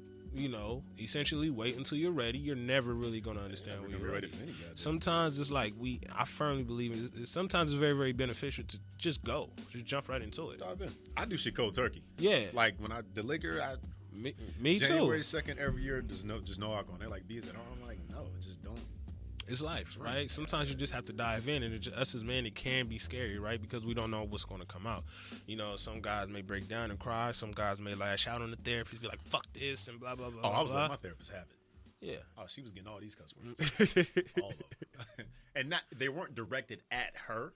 essentially wait until you're ready, you're never really gonna understand when you're ready. Sometimes it's like I firmly believe sometimes it's very, very beneficial to just go, just jump right into it. Dive in. I do shit cold turkey. Yeah, like when the liquor, me January too. 2nd every year, there's no alcohol. They're like, beers at home. I'm like, no, just don't. It's life, right? Sometimes you just have to dive in, and us as men, it can be scary, right? Because we don't know what's going to come out. Some guys may break down and cry. Some guys may lash out on the therapist, be like, fuck this, and blah, blah, blah. Oh, I was blah. letting my therapist have it. Yeah. Oh, she was getting all these cuss words. All of them. And they weren't directed at her.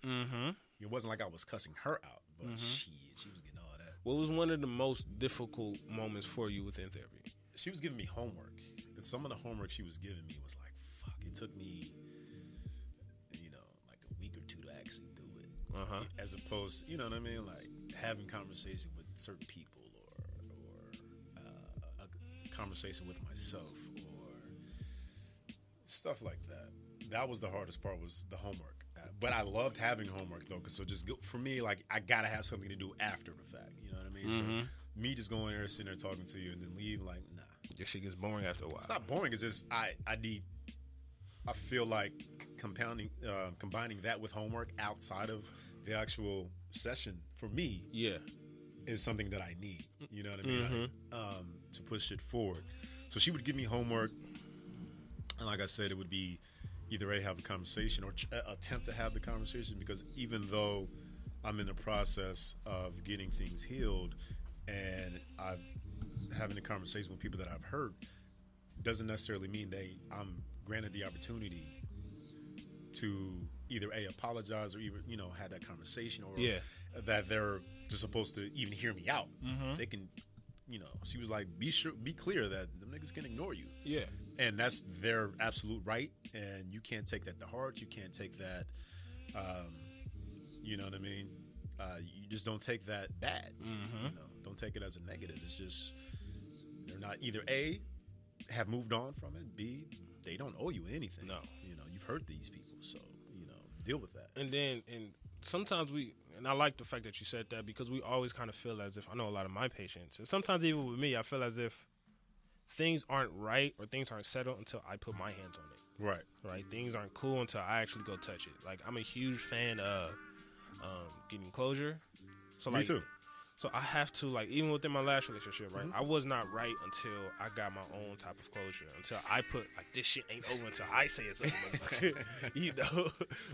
It wasn't like I was cussing her out. but shit, she was getting all that. What was one of the most difficult moments for you within therapy? She was giving me homework, and some of the homework she was giving me was like, fuck, it took me, like a week or two to actually do it. As opposed, you know what I mean? Like having conversation with certain people or a conversation with myself or stuff like that. That was the hardest part, was the homework. But I loved having homework though, because for me, like I gotta have something to do after the fact. You know what I mean? So me just going there, sitting there talking to you, and then leave, like, nah. Your shit gets boring after a while. It's not boring. It's just I feel like combining that with homework outside of the actual session for me, is something that I need. You know what I mean? To push it forward. So she would give me homework, and like I said, it would be either have a conversation or attempt to have the conversation, because even though I'm in the process of getting things healed and I'm having a conversation with people that I've hurt, doesn't necessarily mean I'm granted the opportunity to either apologize or even have that conversation, or that they're just supposed to even hear me out. They can, she was like, be clear that them niggas can ignore you. Yeah. And that's their absolute right, and you can't take that to heart. You can't take that, you know what I mean? You just don't take that bad. Don't take it as a negative. It's just they're not either A, have moved on from it, B, they don't owe you anything. No. You've hurt these people, so, deal with that. And sometimes and I like the fact that you said that, because we always kind of feel as if, I know a lot of my patients, and sometimes even with me, I feel as if things aren't right or things aren't settled until I put my hands on it. Right. Things aren't cool until I actually go touch it. Like, I'm a huge fan of getting closure. So, me too. So I have to, like, even within my last relationship, right, I was not right until I got my own type of closure, until I put, like, this shit ain't over until I say it's over.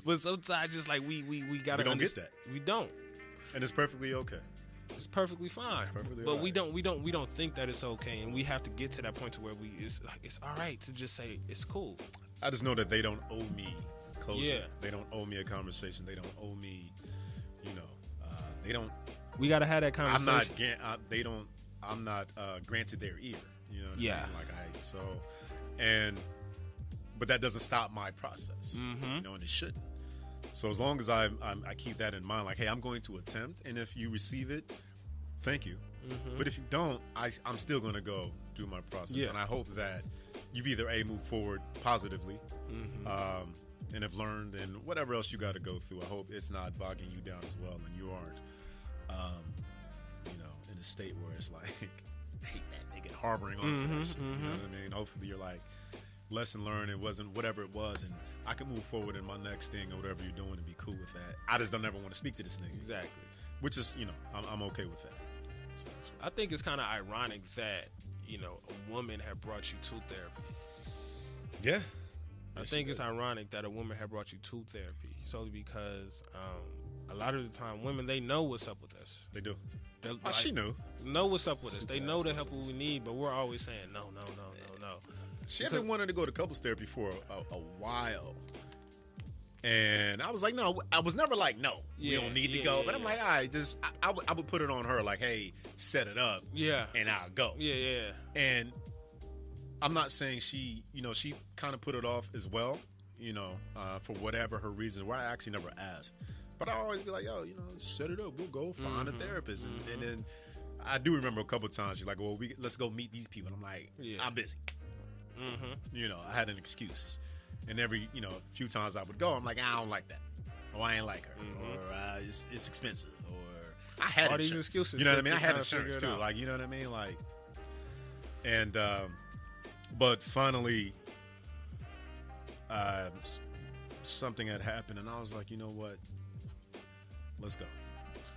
But sometimes just like we gotta, we don't get that. We don't. And it's perfectly okay. It's perfectly fine. Perfectly but right. we don't think that it's okay, and we have to get to that point to where it's all right to just say it's cool. I just know that they don't owe me closure. Yeah. They don't owe me a conversation. They don't owe me, they don't. We gotta have that conversation. I'm not granted their ear. You know what I mean? But that doesn't stop my process. And it shouldn't. So as long as I keep that in mind, like, hey, I'm going to attempt, and if you receive it, thank you. But if you don't, I'm still going to go through my process, and I hope that you've either moved forward positively, and have learned, and whatever else you got to go through. I hope it's not bogging you down as well, and you aren't, in a state where it's like, I hate that nigga, harboring on to that shit. You know what I mean? Hopefully you're like, lesson learned, it wasn't whatever it was, and I can move forward in my next thing or whatever you're doing and be cool with that. I just don't ever want to speak to this nigga. Exactly. Which is, I'm okay with that. So, I think it's kind of ironic that, a woman had brought you to therapy. Yeah. I think it's ironic that a woman had brought you to therapy, solely because a lot of the time women, they know what's up with us. They do. Like, she knew. Know what's up with us. They know the help we need, but we're always saying no. She had been wanting to go to couples therapy for a while. And I was like, no. I was never like, no, we don't need to go. But I'm like, all right, just I would put it on her, like, hey, set it up. Yeah. And I'll go. Yeah. And I'm not saying she kind of put it off as well, for whatever her reasons were. I actually never asked. But I always be like, yo, set it up. We'll go find a therapist. And then I do remember a couple of times she's like, well, let's go meet these people. And I'm like, I'm busy. I had an excuse. And every, few times I would go, I'm like, I don't like that. Or I ain't like her. Or it's expensive. Or I had all insurance. these excuses. You know what I mean? I had insurance too. Like, you know what I mean? Like, and, but finally, something had happened, and I was like, you know what? Let's go.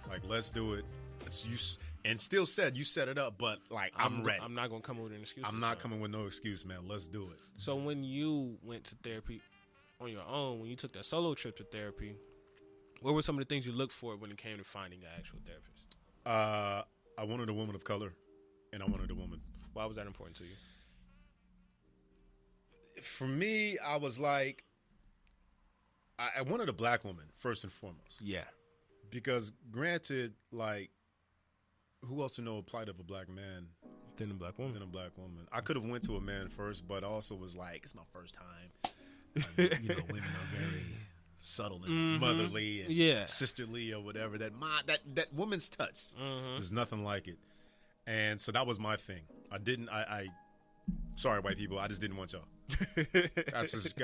Like, let's do it. And still said, you set it up, but like, I'm ready. I'm not going to come with an excuse. I'm not coming with no excuse, man. Let's do it. So when you went to therapy on your own, when you took that solo trip to therapy, what were some of the things you looked for when it came to finding an actual therapist? I wanted a woman of color, and I wanted a woman. Why was that important to you? For me, I was like, I wanted a black woman, first and foremost. Yeah. Because granted, like, who else to know the plight of a black man Than a black woman. than a black woman? I could have went to a man first, but also was like, it's my first time. Women are very subtle and motherly and sisterly or whatever. That woman's touch. There's nothing like it. And so that was my thing. I sorry, white people, I just didn't want y'all. That's just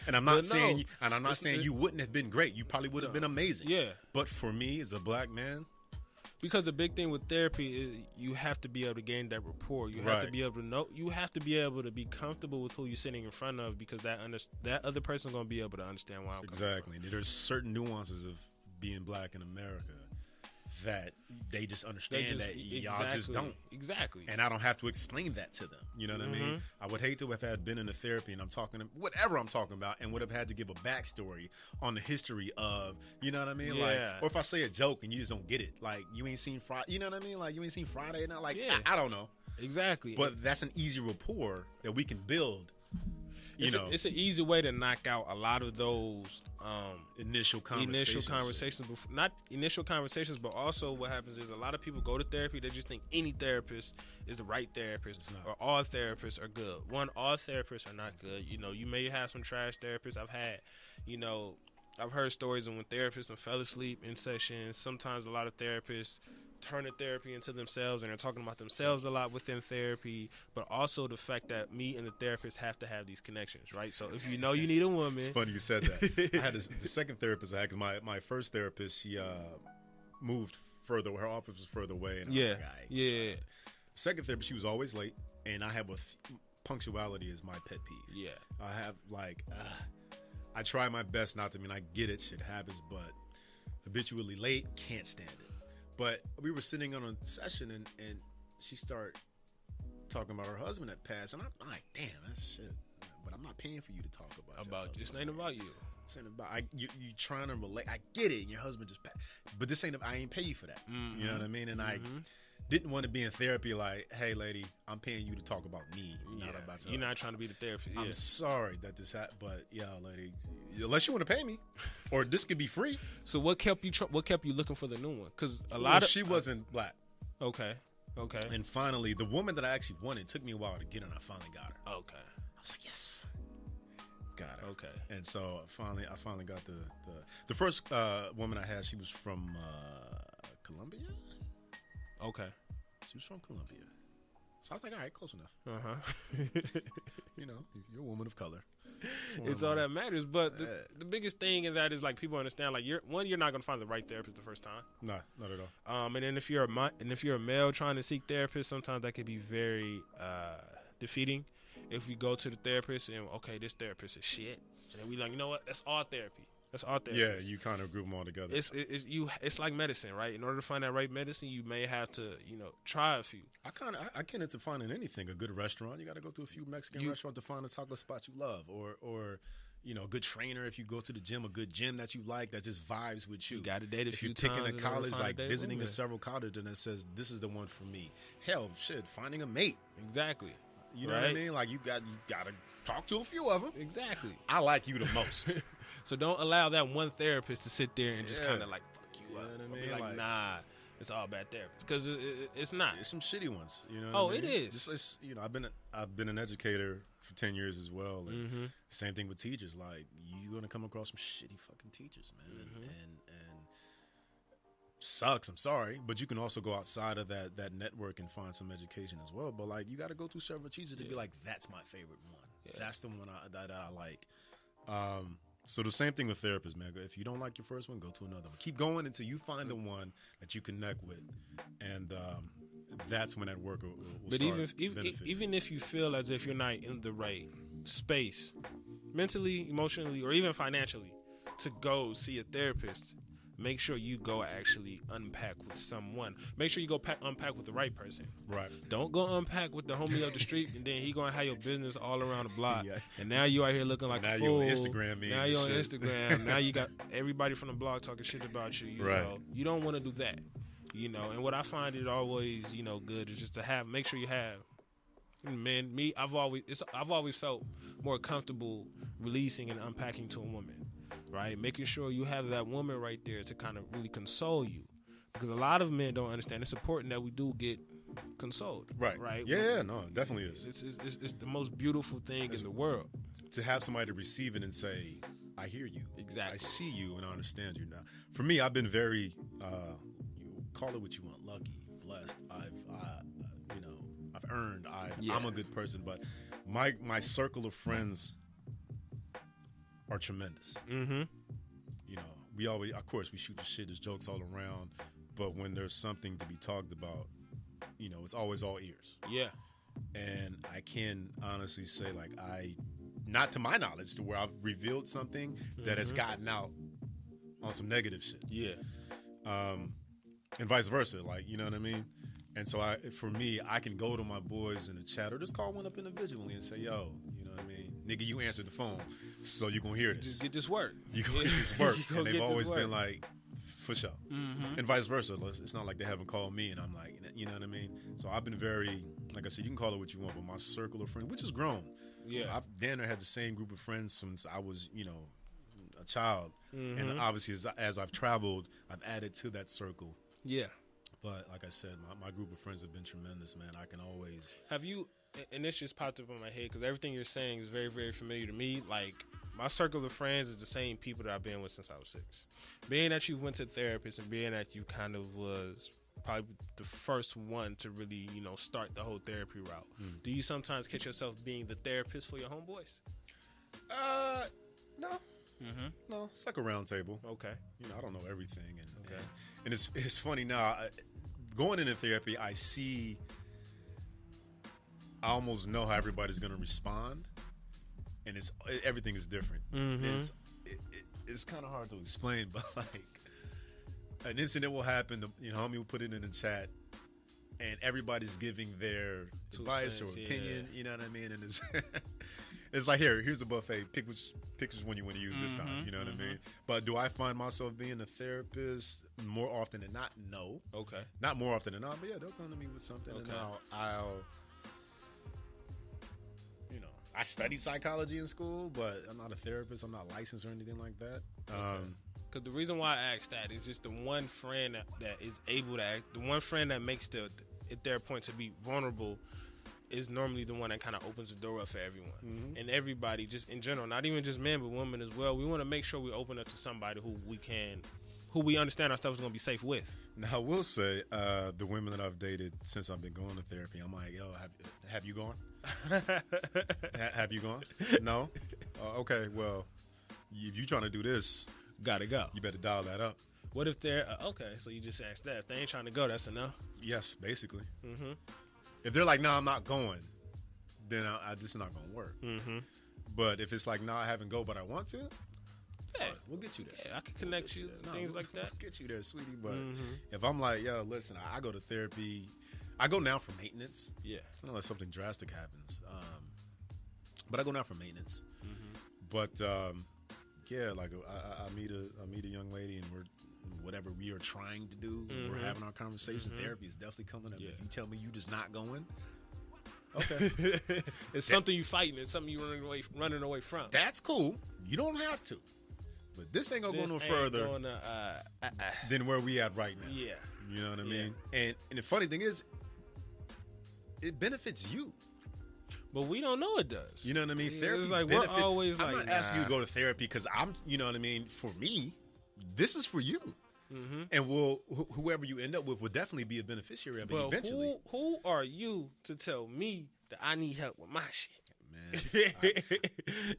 and I'm not saying you wouldn't have been great. You probably would have been amazing. Yeah. But for me, as a black man, because the big thing with therapy is you have to be able to gain that rapport. You have to be able to know. You have to be able to be comfortable with who you're sitting in front of, because that other person's gonna be able to understand why. Exactly. There's certain nuances of being black in America that they just understand that y'all just don't. Exactly. And I don't have to explain that to them. You know what I mean? I would hate to have been in a therapy and I'm talking whatever I'm talking about and would have had to give a backstory on the history of, you know what I mean? Yeah. Like, or if I say a joke and you just don't get it, like you ain't seen Friday, you know what I mean? Like you ain't seen Friday and like I don't know. Exactly. But that's an easy rapport that we can build. It's an easy way to knock out a lot of those initial conversations. Not initial conversations, but also what happens is a lot of people go to therapy. They just think any therapist is the right therapist, or all therapists are good. All therapists are not good. You may have some trash therapists. I've heard stories of when therapists have fell asleep in sessions. Sometimes a lot of therapists turn the therapy into themselves, and they're talking about themselves a lot within therapy, but also the fact that me and the therapist have to have these connections, right? So if you need a woman. It's funny you said that. I had the second therapist I had, because my first therapist, she moved further, her office was further away. And I was like, The second therapist, she was always late, and I have punctuality is my pet peeve. Yeah. I have I try my best not to, I get it, shit happens, but habitually late, can't stand it. But we were sitting on a session and she started talking about her husband that passed, and I'm like, damn, that's shit. But I'm not paying for you to talk about this ain't about you. This ain't about you trying to relate. I get it, and your husband just passed, but this ain't. I ain't pay you for that. You know what I mean? And I didn't want to be in therapy like, hey, lady, I'm paying you to talk about me, not about you. You're not trying to be the therapist. I'm sorry that this happened, but lady, unless you want to pay me, or this could be free. So what kept you looking for the new one? Because she wasn't black. Okay. And finally, the woman that I actually wanted, took me a while to get her, and I finally got her. Okay. I was like, yes, got her. Okay. And so I finally got the first woman I had. She was from Colombia. Okay. She was from Colombia. So I was like, all right, close enough. You're a woman of color. It's all that matters. But the biggest thing in that is, like, people understand, like, you're not going to find the right therapist the first time. No, not at all. And then if you're a male trying to seek therapist, sometimes that can be very defeating. If we go to the therapist and, okay, this therapist is shit, and then we like, you know what? That's all therapy. That's all therapy. Yeah, you kind of group them all together. It's like medicine, right? In order to find that right medicine, you may have to, try a few. I can't into finding anything. A good restaurant, you got to go to a few Mexican restaurants to find a taco spot you love, or a good trainer. If you go to the gym, a good gym that you like, that just vibes with you. You got to date a few times. If you're picking a college, like visiting several colleges, and it says this is the one for me. Hell, shit, finding a mate. Exactly. You know what I mean? Like you got to talk to a few of them. Exactly. I like you the most. So don't allow that one therapist to sit there and just kind of like fuck you up. You know what I mean? Like, nah, it's all bad therapists, because it's not. There's some shitty ones. It is. Just, I've been an educator for 10 years as well, and same thing with teachers. Like, you're gonna come across some shitty fucking teachers, man, and sucks. I'm sorry, but you can also go outside of that network and find some education as well. But like, you got to go through several teachers to be like, that's my favorite one. Yeah. That's the one that I like. So the same thing with therapists, man. If you don't like your first one, go to another one. Keep going until you find the one that you connect with, and that's when that work will but start. Even if you feel as if you're not in the right space, mentally, emotionally, or even financially, to go see a therapist, make sure you go actually unpack with someone. Make sure you go unpack with the right person. Right. Don't go unpack with the homie up the street, and then he gonna have your business all around the block. Yeah. And now you out here looking like a fool. Now you're on Instagram. Now you're on Instagram. Now you got everybody from the block talking shit about you. You know, you don't want to do that. And what I find is always, good is just to make sure you have. Man, I've always felt more comfortable releasing and unpacking to a woman. right? Making sure you have that woman right there to kind of really console you, because a lot of men don't understand. It's important that we do get consoled, right? Yeah, no, it definitely is. It's the most beautiful thing in the world. To have somebody to receive it and say, I hear you. Exactly. I see you and I understand you now. For me, I've been very, you call it what you want, lucky, blessed. I've earned. I'm a good person, but my circle of friends are tremendous. Mm-hmm. You know, we always, of course, we shoot the shit. There's jokes all around, but when there's something to be talked about, you know, it's always all ears. Yeah. And I can honestly say, like, not to my knowledge, to where I've revealed something that has gotten out on some negative shit. Yeah. And vice versa, like, you know what I mean? And so for me, I can go to my boys in the chat or just call one up individually and say, yo, you know what I mean? Nigga, you answered the phone, so you're going to hear this. Just get this work. You going to get this work. And they've always been like, for sure. Mm-hmm. And vice versa. It's not like they haven't called me and I'm like, you know what I mean? So I've been very, like I said, you can call it what you want, but my circle of friends, which has grown. Yeah. I've damn near had the same group of friends since I was, you know, a child. Mm-hmm. And obviously, as I've traveled, I've added to that circle. Yeah. But like I said, my group of friends have been tremendous, man. I can always... Have you, and this just popped up in my head, because everything you're saying is very, very familiar to me. Like, my circle of friends is the same people that I've been with since I was 6. Being that you went to therapist and being that you kind of was probably the first one to really, you know, start the whole therapy route. Do you sometimes catch yourself being the therapist for your homeboys? No. Mm-hmm. No, it's like a round table. Okay. You know, I don't know everything. And it's funny now, going into therapy, I almost know how everybody's going to respond. And everything is different. Mm-hmm. It's kind of hard to explain, but like an incident will happen. You know, homie will put it in the chat, and everybody's giving their advice or opinion. Yeah. You know what I mean? And it's like, here's a buffet. Pick which one you want to use this time. You know what I mean? But do I find myself being a therapist more often than not? No. Okay. Not more often than not, but yeah, they'll come to me with something, and I'll you know, I studied psychology in school, but I'm not a therapist. I'm not licensed or anything like that. Because the reason why I asked that is just the one friend that is able to act, the one friend that makes their point to be vulnerable is normally the one that kind of opens the door up for everyone. And everybody, just in general, not even just men, but women as well. We want to make sure we open up to somebody who we understand our stuff is going to be safe with. Now, I will say, the women that I've dated since I've been going to therapy, I'm like, yo, have you gone? Have you gone? No? Okay, well, if you trying to do this, gotta go. You better dial that up. What if they're, okay, so you just asked that. If they ain't trying to go, that's enough? Yes, basically. Mm-hmm. If they're like, no, I'm not going, then this is not going to work. Mm-hmm. But if it's like, no, I haven't go, but I want to, we'll get you there. Yeah, I can connect you, things like that. We'll get you there, sweetie. But if I'm like, yo, listen, I go to therapy. I go now for maintenance. Yeah. Unless something drastic happens. But I go now for maintenance. But, yeah, like I meet a young lady and whatever we are trying to do, we're having our conversations. Therapy is definitely coming up. Yeah. If you tell me you just not going, okay. It's something you fighting. It's something you running away from. That's cool. You don't have to. But this ain't gonna go no further than where we at right now. Yeah. You know what I mean? And the funny thing is, it benefits you. But we don't know it does. You know what I mean? Therapy it's like benefit, we're always I'm not asking you to go to therapy because you know what I mean? For me, this is for you. And whoever you end up with will definitely be a beneficiary of it eventually. Who are you to tell me that I need help with my shit? Man.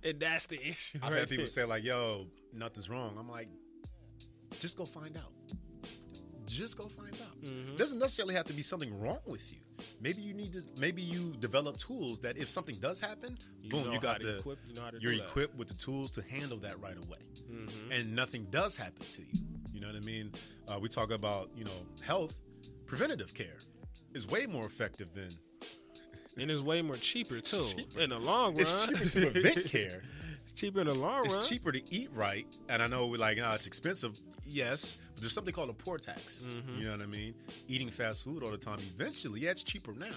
And that's the issue. I've had people say like, yo, nothing's wrong. I'm like, just go find out. Just go find out. Doesn't necessarily have to be something wrong with you. Maybe you develop tools that if something does happen, you're equipped with the tools to handle that right away. And nothing does happen to you. You know what I mean? We talk about, health. Preventative care is way more effective than... And it's way more cheaper, too. In the long run. It's cheaper to prevent care. It's cheaper in the long run. It's cheaper to eat right. And I know we're like, it's expensive. Yes. But there's something called a poor tax. You know what I mean? Eating fast food all the time. Eventually, it's cheaper now.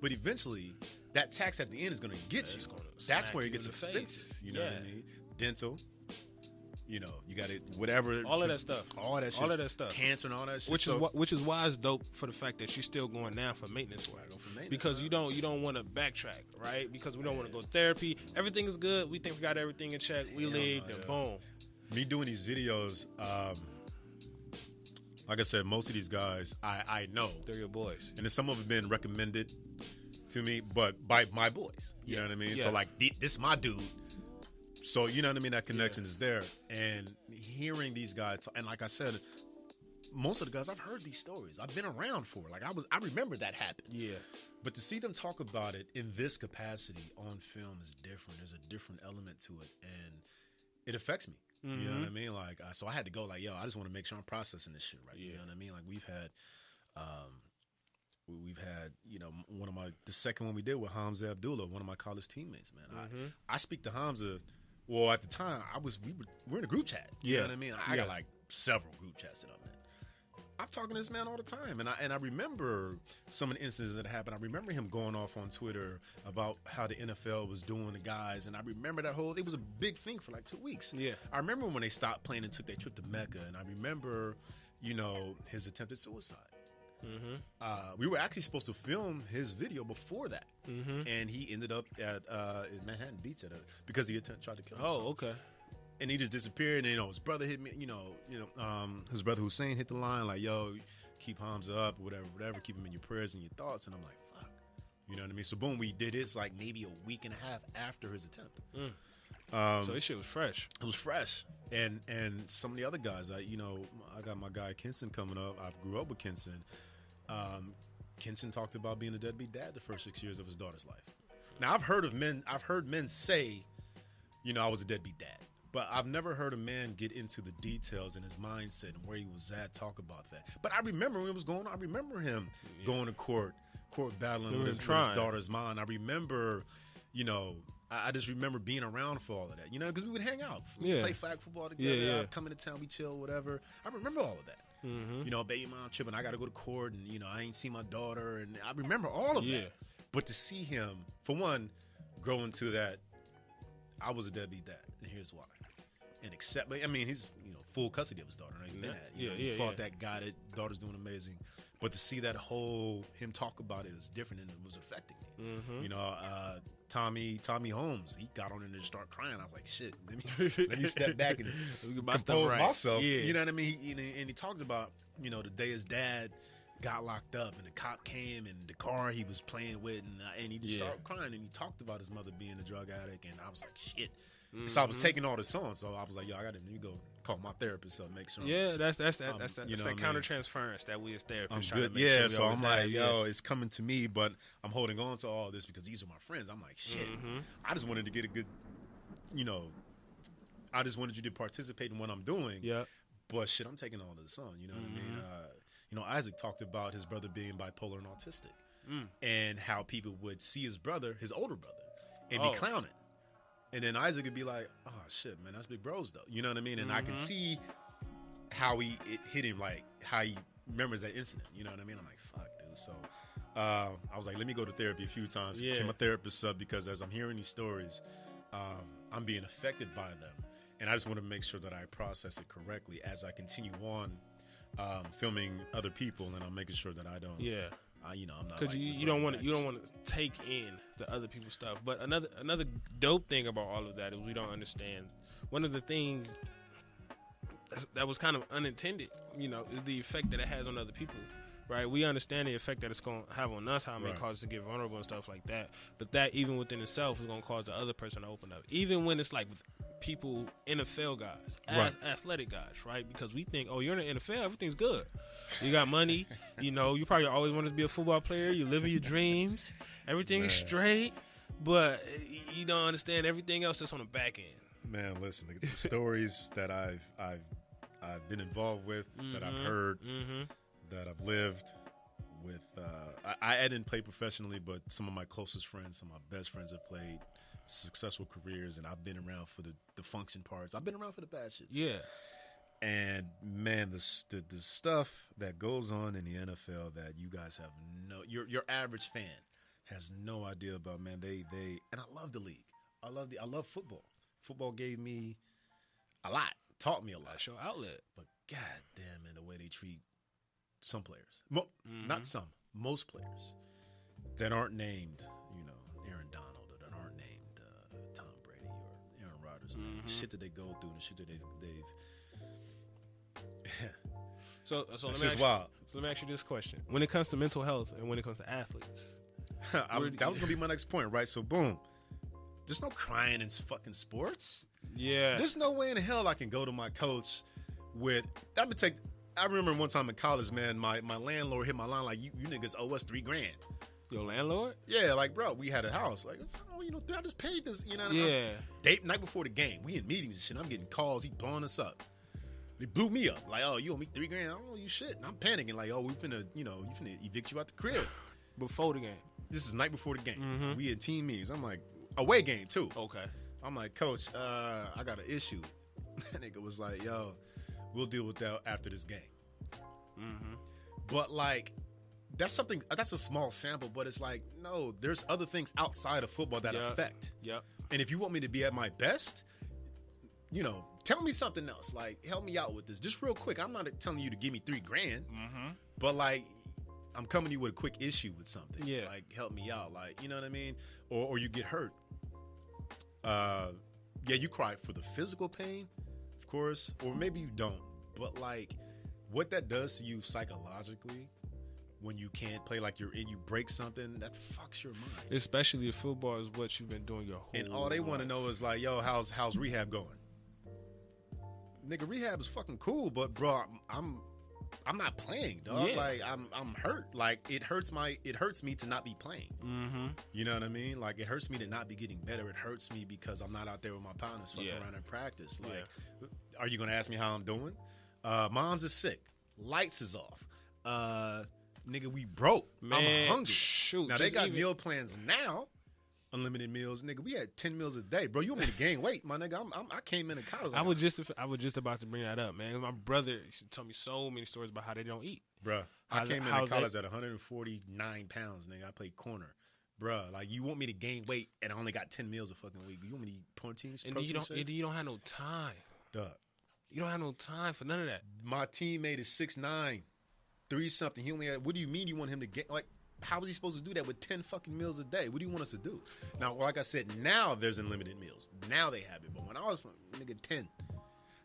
But eventually, that tax at the end is going to get you. That's where it gets expensive. You know what I mean? Dental. You know, you got it, whatever. All of that stuff. All that shit. All of that stuff. Cancer and all that shit. Which is why it's dope for the fact that she's still going now for maintenance work. Because you don't want to backtrack, right? Because we don't want to go therapy. Everything is good. We think we got everything in check. We leave, then boom. Me doing these videos, like I said, most of these guys I know. They're your boys. And then some of them have been recommended to me, but by my boys. You know what I mean? Yeah. So like, this is my dude. So, you know what I mean? That connection is there. And hearing these guys, and like I said, most of the guys, I've heard these stories. I've been around for it. Like, I remember that happened. Yeah. But to see them talk about it in this capacity on film is different. There's a different element to it. And it affects me. Mm-hmm. You know what I mean? Like, so I had to go like, yo, I just want to make sure I'm processing this shit right. Yeah. You know what I mean? Like, we've had, you know, the second one we did with Hamza Abdullah, one of my college teammates, man. Mm-hmm. I speak to Hamza. Well, at the time, we're in a group chat. You know what I mean? I got like several group chats that I'm in. I'm talking to this man all the time, and I remember some of the instances that happened. I remember him going off on Twitter about how the NFL was doing the guys, and I remember it was a big thing for like 2 weeks. Yeah. I remember when they stopped playing and took their trip to Mecca, and I remember, you know, his attempted suicide. Mm-hmm. We were actually supposed to film his video before that, and he ended up at Manhattan Beach because he tried to kill himself. Oh, okay. And he just disappeared. And, you know, his brother hit me. His brother Hussein hit the line like, "Yo, keep Hamza up, whatever. Keep him in your prayers and your thoughts." And I'm like, "Fuck," you know what I mean? So boom, we did this like maybe a week and a half after his attempt. So this shit was fresh. It was fresh. And some of the other guys, I got my guy Kenson coming up. I grew up with Kenson. Kenson talked about being a deadbeat dad the first 6 years of his daughter's life. Now I've heard men say, you know, I was a deadbeat dad. But I've never heard a man get into the details and his mindset and where he was at, talk about that. But I remember when it was going on. I remember him going to court battling with his daughter's mom. I remember, you know, I just remember being around for all of that, you know, because we would hang out. We'd play flag football together. I'd come into town, we chill, whatever. I remember all of that. You know, baby mom tripping, I got to go to court, and, you know, I ain't seen my daughter. And I remember all of that. But to see him, for one, grow into that, I was a deadbeat dad, and here's why. And accept, I mean, he's, you know, full custody of his daughter. Right? He's been at, he fought that, got it. Daughter's doing amazing. But to see that him talk about it is different, and it was affecting me. You know, Tommy Holmes, he got on in there and started crying. I was like, shit, let me step back and compose myself. You know what I mean? And he talked about, you know, the day his dad got locked up and the cop came and the car he was playing with, and he just started crying, and he talked about his mother being a drug addict, and I was like, shit. So I was taking all this on, so I was like, yo, I got to go call my therapist so make sure. Yeah, that's that counter transference that we as therapists I'm good. Sure so I'm like, yo, it's coming to me, but I'm holding on to all this because these are my friends. I'm like, shit. I just wanted to get a good, you know, I just wanted you to participate in what I'm doing. Yeah. But shit, I'm taking all this on. You know what I mean? You know, Isaac talked about his brother being bipolar and autistic, and how people would see his brother, his older brother, and be clowning. And then Isaac would be like, oh, shit, man, that's big bros, though. You know what I mean? And I can see how it hit him, like, how he remembers that incident. You know what I mean? I'm like, fuck, dude. So I was like, let me go to therapy a few times. Yeah. Came a therapist up because as I'm hearing these stories, I'm being affected by them. And I just want to make sure that I process it correctly as I continue on filming other people, and I'm making sure that I don't. Yeah. You know, I'm not because like, you don't want to take in the other people's stuff. But another dope thing about all of that is we don't understand. One of the things that was kind of unintended, you know, is the effect that it has on other people. Right? We understand the effect that it's going to have on us, how it may cause us to get vulnerable and stuff like that. But that even within itself is going to cause the other person to open up. Even when it's like people, NFL guys, athletic guys, right? Because we think, oh, you're in the NFL, everything's good. You got money, you know, you probably always wanted to be a football player, you're living your dreams, everything is straight, but you don't understand everything else that's on the back end. Man, listen, the stories that I've been involved with, that I've heard, that I've lived with. I didn't play professionally, but some of my closest friends, some of my best friends have played successful careers, and I've been around for the function parts. I've been around for the bad shit too. Yeah. And man, the stuff that goes on in the NFL that you guys have your average fan has no idea about, man. They and I love the league. I love football. Football gave me a lot. taught me a lot. That's your outlet. But goddamn, man, the way they treat some players, not some, most players that aren't named, Aaron Donald, or that aren't named Tom Brady or Aaron Rodgers. The shit that they go through, the shit that they've So it's let just wild. So let me ask you this question: when it comes to mental health and when it comes to athletes, that was gonna be my next point, right? So boom, there's no crying in fucking sports. yeah, There's no way in hell I can go to my coach with. I remember one time in college, man, my landlord hit my line like, you niggas owe us $3,000. your landlord. Yeah, like, bro, we had a house. Like, I just paid this, you know what I mean? Yeah, Night before the game, we in meetings and shit. I'm getting calls. He blowing us up. He blew me up. Like, oh, you owe me $3,000. I don't owe you shit. And I'm panicking. Like, oh, we finna, you finna evict you out the crib. before the game. This is night before the game. We in team meetings. I'm like, away game too. Okay. I'm like, Coach, I got an issue. That nigga was like, yo, we'll deal with that after this game. But like, that's a small sample, but it's like, no, there's other things outside of football that affect. Yep. And if you want me to be at my best, tell me something else. Like, help me out with this. Just real quick. I'm not telling you to give me $3,000, but like, I'm coming to you with a quick issue with something. Yeah. Like, help me out. Like, you know what I mean? Or you get hurt. Yeah, you cry for the physical pain, of course, or maybe you don't. But like, what that does to you psychologically when you can't play, like you break something, that fucks your mind. Especially if football is what you've been doing your whole And all they want to life. know is like, yo, how's rehab going? Nigga, rehab is fucking cool, but bro, I'm not playing, dog. Yeah. Like I'm hurt. Like it hurts me to not be playing. You know what I mean? Like it hurts me to not be getting better. It hurts me because I'm not out there with my partners fucking around in practice. Like, are you gonna ask me how I'm doing? Mom's is sick. Lights is off. Nigga, we broke. Man, I'm hungry. shoot, Now they just got even- meal plans now. Unlimited meals, nigga. We had 10 meals a day, bro. You want me to gain weight, my nigga? I came in college. I was just about to bring that up, man. My brother told me so many stories about how they don't eat. Bruh, I How- came how into college they- at 149 pounds, nigga. I played corner. Bruh, like, you want me to gain weight and I only got 10 meals a fucking week. You want me to eat protein And then you don't shakes? you don't have no time. Duh. You don't have no time for none of that. My teammate is 6'9", 3-something. He only had, what do you mean you want him to get, like, how is he supposed to do that with 10 fucking meals a day? What do you want us to do? Now, like I said, now there's unlimited meals. Now they have it. But when I was, nigga, 10,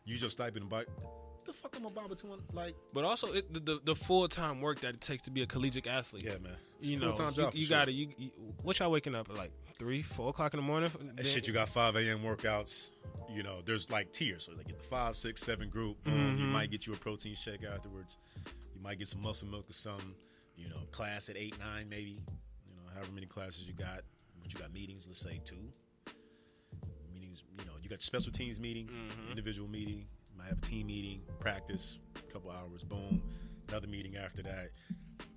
you just stipend and bike. The fuck am I about to, like... But also the full time work that it takes to be a collegiate athlete. Yeah, man. It's You a know, full-time job. you for sure. gotta what y'all waking up at like 3, 4 o'clock in the morning? That shit, you got 5 a.m. workouts. You know, there's like tiers. So they get the 5, 6, 7 group. Boom. You might get you a protein shake afterwards. You might get some muscle milk or something. You know, class at 8, 9 maybe. You know, however many classes you got. But you got meetings, let's say 2. Meetings, you know, you got your special teams meeting, individual meeting. You might have a team meeting, practice, a couple hours, boom. Another meeting after that.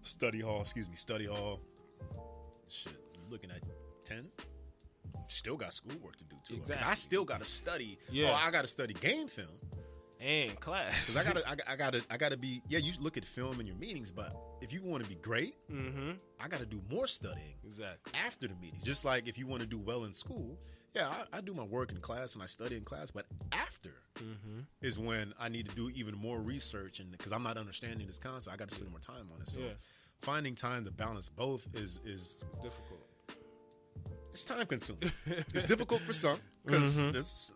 Study hall. Shit, you're looking at 10. Still got schoolwork to do too. 'Cause Exactly. I still got to study. Yeah. Oh, I got to study game film. and class. Because I gotta be. Yeah, you look at film in your meetings, but if you want to be great, I got to do more studying Exactly. after the meetings. Just like if you want to do well in school, yeah, I do my work in class and I study in class, but after is when I need to do even more research, and because I'm not understanding this concept, I got to spend more time on it. So Yeah. finding time to balance both is Difficult. it's time consuming. It's difficult for some because there's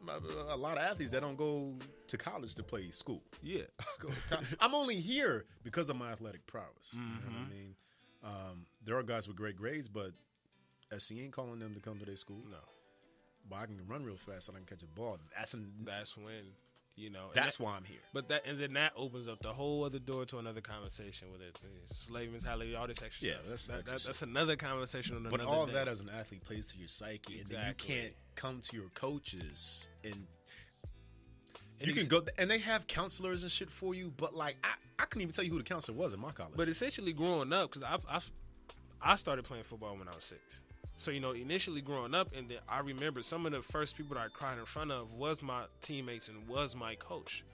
a lot of athletes that don't go to college to play school. Yeah. I'm only here because of my athletic prowess. You know what I mean? There are guys with great grades, but SC ain't calling them to come to their school. No. But I can run real fast so I can catch a ball. That's when, you know. That's why I'm here. But then that opens up the whole other door to another conversation with it, slave mentality, all this extra Yeah, stuff. that's That's another conversation on But another all of day. that as an athlete plays to your psyche, and then you Exactly. can't come to your coaches and And you can it's- go, and they have counselors and shit for you. But like, I couldn't even tell you who the counselor was in my college. But essentially, growing up, because I started playing football when I was 6. So, you know, initially growing up, and then I remember some of the first people that I cried in front of was my teammates and was my coach,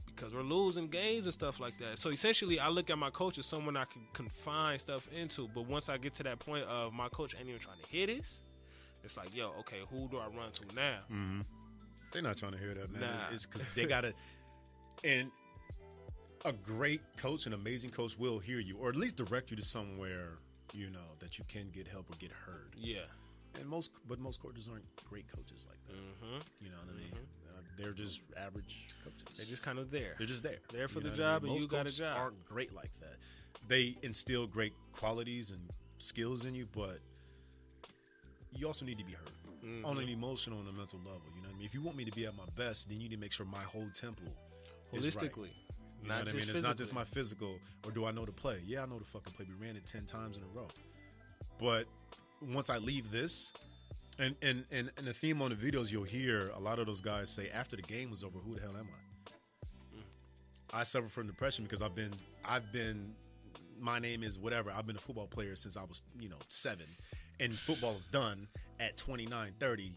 because we're losing games and stuff like that. So essentially, I look at my coach as someone I can confine stuff into. But once I get to that point of my coach ain't even trying to hear this, it's like, yo, okay, who do I run to now? They're not trying to hear that, man. Nah. It's because they gotta. And a great coach, an amazing coach will hear you, or at least direct you to somewhere, that you can get help or get heard. Yeah. And most coaches aren't great coaches like that. Mm-hmm. You know what I mean? They're just average coaches. They're just kind of there. They're just there. There for You the know what job, I mean? and Most you got a coaches job. aren't great like that. They instill great qualities and skills in you, but you also need to be heard on an emotional and a mental level. You know what I mean? If you want me to be at my best, then you need to make sure my whole temple is right. Holistically. You know what I mean? It's not just my physical, or do I know to play? Yeah, I know to fucking play. We ran it 10 times in a row. But once I leave this, and the theme on the videos, you'll hear a lot of those guys say, after the game was over, who the hell am I? I suffer from depression because I've been, my name is whatever. I've been a football player since I was, 7. And football is done at 29, 30.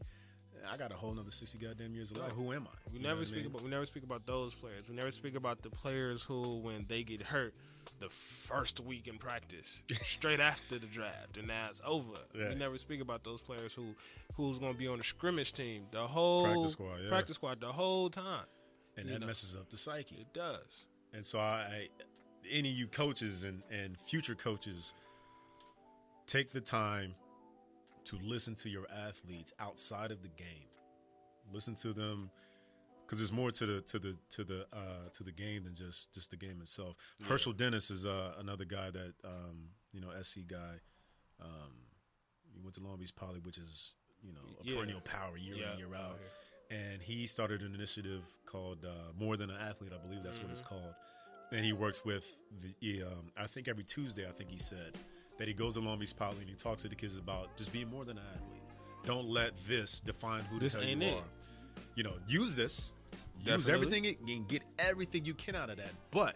I got a whole nother 60 goddamn years of life. Who am I? We never speak about those players. We never speak about the players who, when they get hurt, the first week in practice, straight after the draft, and now it's over. Yeah. We never speak about those players who's going to be on the scrimmage team the whole practice squad the whole time, and that messes up the psyche. It does. And so any of you coaches and future coaches, take the time to listen to your athletes outside of the game. Listen to them, because there's more to the game than just the game itself. Yeah. Herschel Dennis is another guy that SC guy. He went to Long Beach Poly, which is a perennial power year in, year out. And he started an initiative called More Than an Athlete, I believe that's what it's called. And he works with I think every Tuesday, I think he said, that he goes to Long Beach Poly and he talks to the kids about just being more than an athlete. Don't let this define who the hell you are. Use this. Definitely. Use everything and get everything you can out of that. But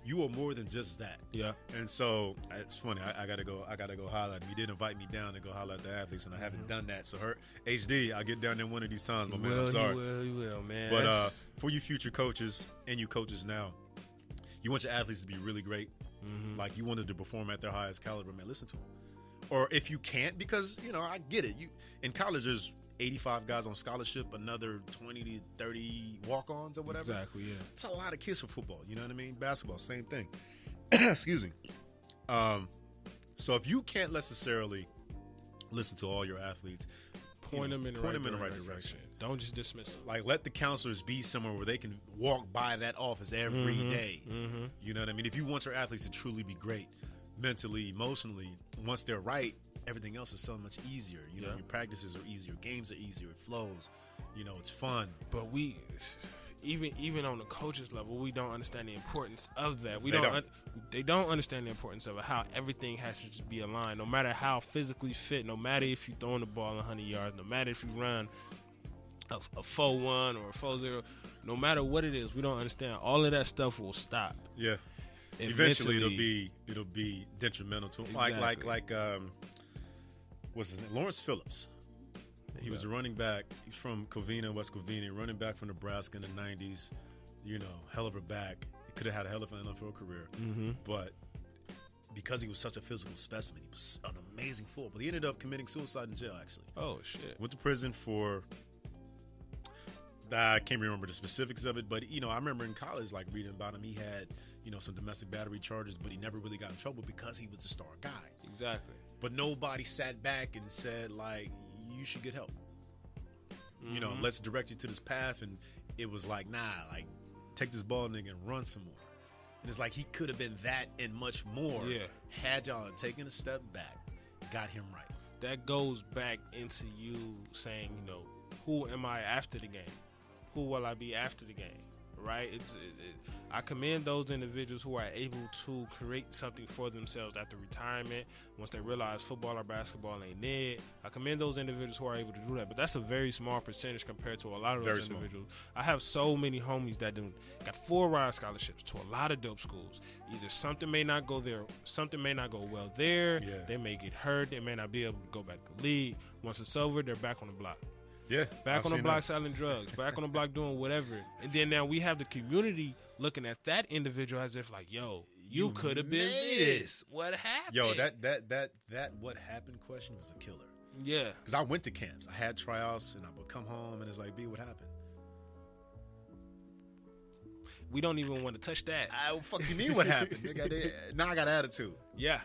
you are more than just that. Yeah. And so it's funny. I gotta go highlight. You did invite me down to go highlight the athletes, and I haven't done that. So HD, I'll get down there one of these times, my man. I'm sorry. You will, man. But for you future coaches and you coaches now, you want your athletes to be really great. Like you wanted to perform at their highest caliber, man, listen to them. Or if you can't, because, I get it. In college, there's 85 guys on scholarship, another 20 to 30 walk-ons or whatever. Exactly, yeah. It's a lot of kids for football, you know what I mean? Basketball, same thing. Excuse me. So if you can't necessarily listen to all your athletes, point them in the right direction. Don't just dismiss them. Like, let the counselors be somewhere where they can walk by that office every day. You know what I mean? If you want your athletes to truly be great, mentally, emotionally, once they're right, everything else is so much easier. You know, your practices are easier, games are easier, it flows. It's fun. But we, even on the coaches level, we don't understand the importance of that. They don't understand the importance of it, how everything has to just be aligned. No matter how physically fit, no matter if you're throwing the ball 100 yards, no matter if you run a 4-1 or a 4-0, no matter what it is, we don't understand. All of that stuff will stop. Yeah. And eventually it'll be detrimental to him. Exactly. Like what's his name? Lawrence Phillips. He was a running back. He's from Covina, West Covina, running back from Nebraska in the 90s. Hell of a back. He could have had a hell of an NFL career. But because he was such a physical specimen, he was an amazing footballer. He ended up committing suicide in jail, actually. Oh, shit. Went to prison for... I can't remember the specifics of it, but, I remember in college, like, reading about him. He had, some domestic battery charges, but he never really got in trouble because he was a star guy. Exactly. But nobody sat back and said, like, you should get help. Let's direct you to this path. And it was like, nah, like, take this ball, nigga, and run some more. And it's like he could have been that and much more had y'all taken a step back, got him right. That goes back into you saying, who am I after the game? Who will I be after the game? Right? I commend those individuals who are able to create something for themselves after retirement, once they realize football or basketball ain't it. I commend those individuals who are able to do that, but that's a very small percentage compared to a lot of those individuals. I have so many homies that got full ride scholarships to a lot of dope schools. Either something may not go there, something may not go well there, they may get hurt, they may not be able to go back to the league. Once it's over, they're back on the block. Yeah, back on the block selling drugs, back on the block doing whatever. And then now we have the community looking at that individual as if like, yo, you could have been this. What happened? Yo, that what happened question was a killer. Yeah. Because I went to camps. I had tryouts and I would come home and it's like, B, what happened? We don't even want to touch that. Fuck you mean what happened? Now I got an attitude. Yeah.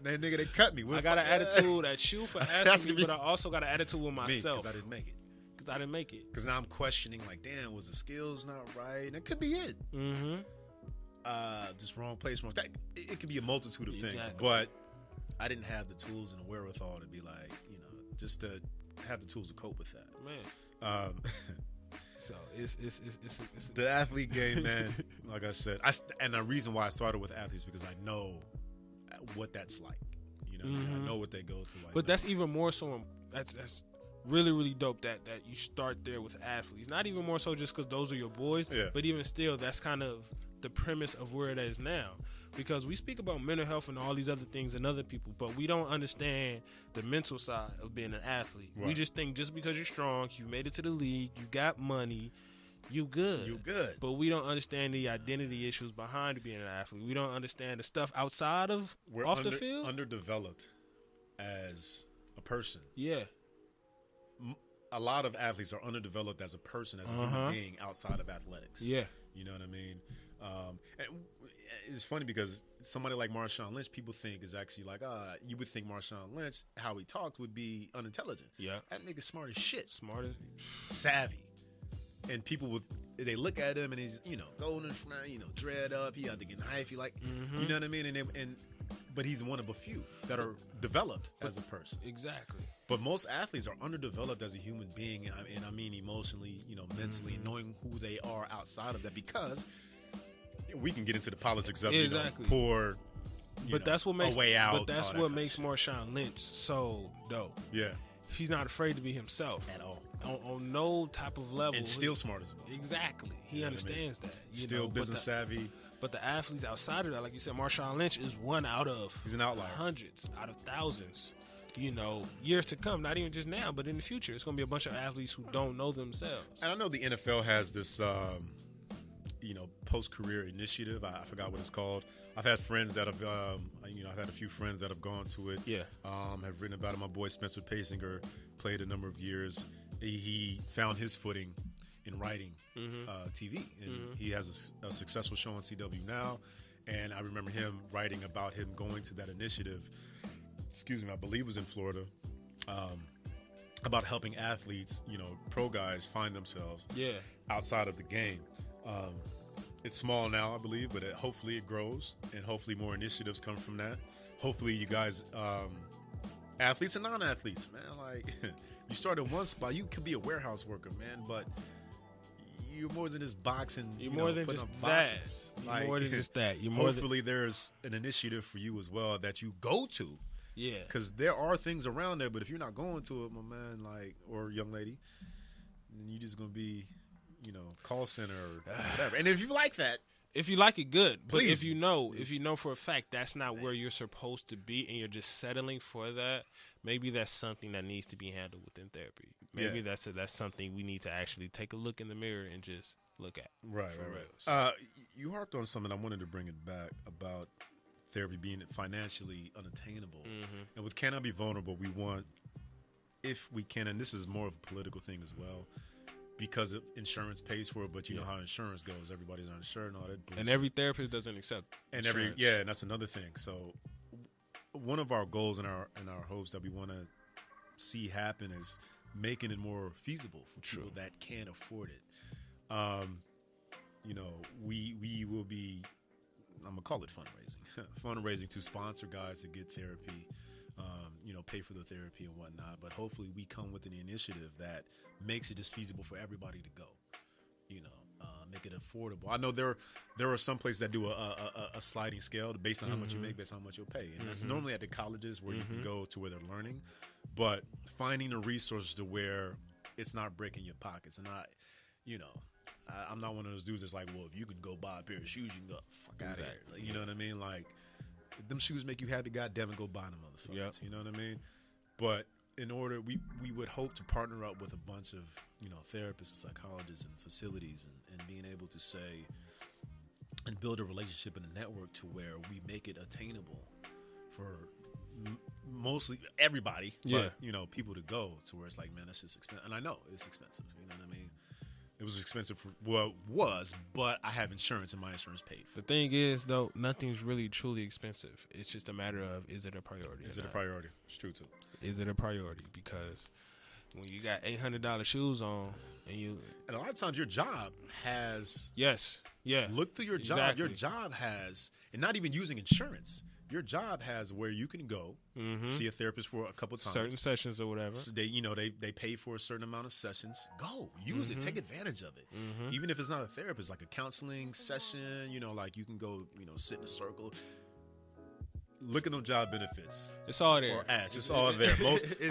That nigga, they cut me. I got an attitude at you for asking me, but I also got an attitude with myself. Because I didn't make it. Because now I'm questioning, like, damn, was the skills not right? And it could be it. Mm-hmm. Just wrong place, wrong. It could be a multitude of things, Exactly. but I didn't have the tools and the wherewithal to be like, just to have the tools to cope with that. Man. So it's The athlete game, man. Like I said, and the reason why I started with athletes because I know what that's like. I know what they go through. But that's even more so. That's really, really dope that you start there with athletes. Not even more so just because those are your boys, but even still, that's kind of the premise of where it is now. Because we speak about mental health and all these other things and other people, but we don't understand the mental side of being an athlete. Right. We just think just because you're strong, you made it to the league, you got money, you good. You good. But we don't understand the identity issues behind being an athlete. We don't understand the stuff outside of the field. Underdeveloped as a person. Yeah. A lot of athletes are underdeveloped as a person, as a human being outside of athletics. Yeah. You know what I mean? And it's funny because somebody like Marshawn Lynch, people think is actually like, you would think Marshawn Lynch, how he talked would be unintelligent. Yeah. That nigga's smart as shit. Savvy. And people they look at him and he's, golden front, dread up, he had to get hyphy, like, you know what I mean? But he's one of a few that are developed as a person. Exactly. But most athletes are underdeveloped as a human being, and I mean emotionally, mentally, knowing who they are outside of that, because we can get into the politics of poor, that's what makes a way out. But that's what makes Marshawn Lynch so dope. Yeah, he's not afraid to be himself at all, on no type of level, and still smart as well. Exactly, he understands that. Still business savvy. But the athletes outside of that, like you said, Marshawn Lynch is one out of he's an outlier. Hundreds, out of thousands. Years to come, not even just now, but in the future, it's going to be a bunch of athletes who don't know themselves. And I know the NFL has this, post-career initiative. I forgot what it's called. I've had friends that have, I've had a few friends that have gone to it. Yeah. Have written about it. My boy Spencer Pasinger played a number of years. He found his footing in writing TV, and he has a successful show on CW now. And I remember him writing about him going to that initiative. I believe it was in Florida, about helping athletes, pro guys find themselves outside of the game. It's small now, I believe, but hopefully it grows, and hopefully more initiatives come from that. Hopefully you guys, athletes and non-athletes, man, like you start in one spot, you could be a warehouse worker, man, but you're more than just boxing. You're more than just that. You're more than just that. Hopefully there's an initiative for you as well that you go to. Yeah, because there are things around there, but if you're not going to it, my man, or young lady, then you're just gonna be, call center or whatever. And if you like that, if you like it, good. But please. if you know for a fact that's not where you're supposed to be, and you're just settling for that, maybe that's something that needs to be handled within therapy. Maybe that's something we need to actually take a look in the mirror and just look at. Right. You harped on something. I wanted to bring it back about therapy being financially unattainable. And with Can I Be Vulnerable, we want, if we can, and this is more of a political thing as well, because insurance pays for it, but you know how insurance goes. Everybody's uninsured and all that. And every therapist doesn't accept insurance. And that's another thing. So one of our goals and our hopes that we want to see happen is making it more feasible for people that can't afford it. We will be, I'm gonna call it fundraising to sponsor guys to get therapy, pay for the therapy and whatnot. But hopefully we come with an initiative that makes it just feasible for everybody to go, make it affordable. I know there are some places that do a sliding scale based on how much you make, based on how much you'll pay. And that's normally at the colleges where you can go to where they're learning, but finding a resource to where it's not breaking your pockets and not, I'm not one of those dudes that's like, well, if you can go buy a pair of shoes, you can go fuck out of here. Like, you know what I mean? Like, if them shoes make you happy, goddamn it, go buy them, motherfuckers. Yep. You know what I mean? But in order, we would hope to partner up with a bunch of, therapists and psychologists and facilities and being able to say and build a relationship and a network to where we make it attainable for mostly everybody, but, people to go to where it's like, man, that's just expensive. And I know it's expensive. You know what I mean? It was expensive but I have insurance and my insurance paid for. The thing is, though, nothing's really truly expensive. It's just a matter of, is it a priority? Is it a priority? It's true too. Is it a priority? Because when you got $800 shoes on and a lot of times your job has look through your job. Exactly. Your job has, and not even using insurance. Your job has where you can go see a therapist for a couple times, certain sessions or whatever. So they pay for a certain amount of sessions. Go use it, take advantage of it. Even if it's not a therapist, like a counseling session. Like you can go, sit in a circle. Look at them job benefits. It's all there. Or ask. It's all there.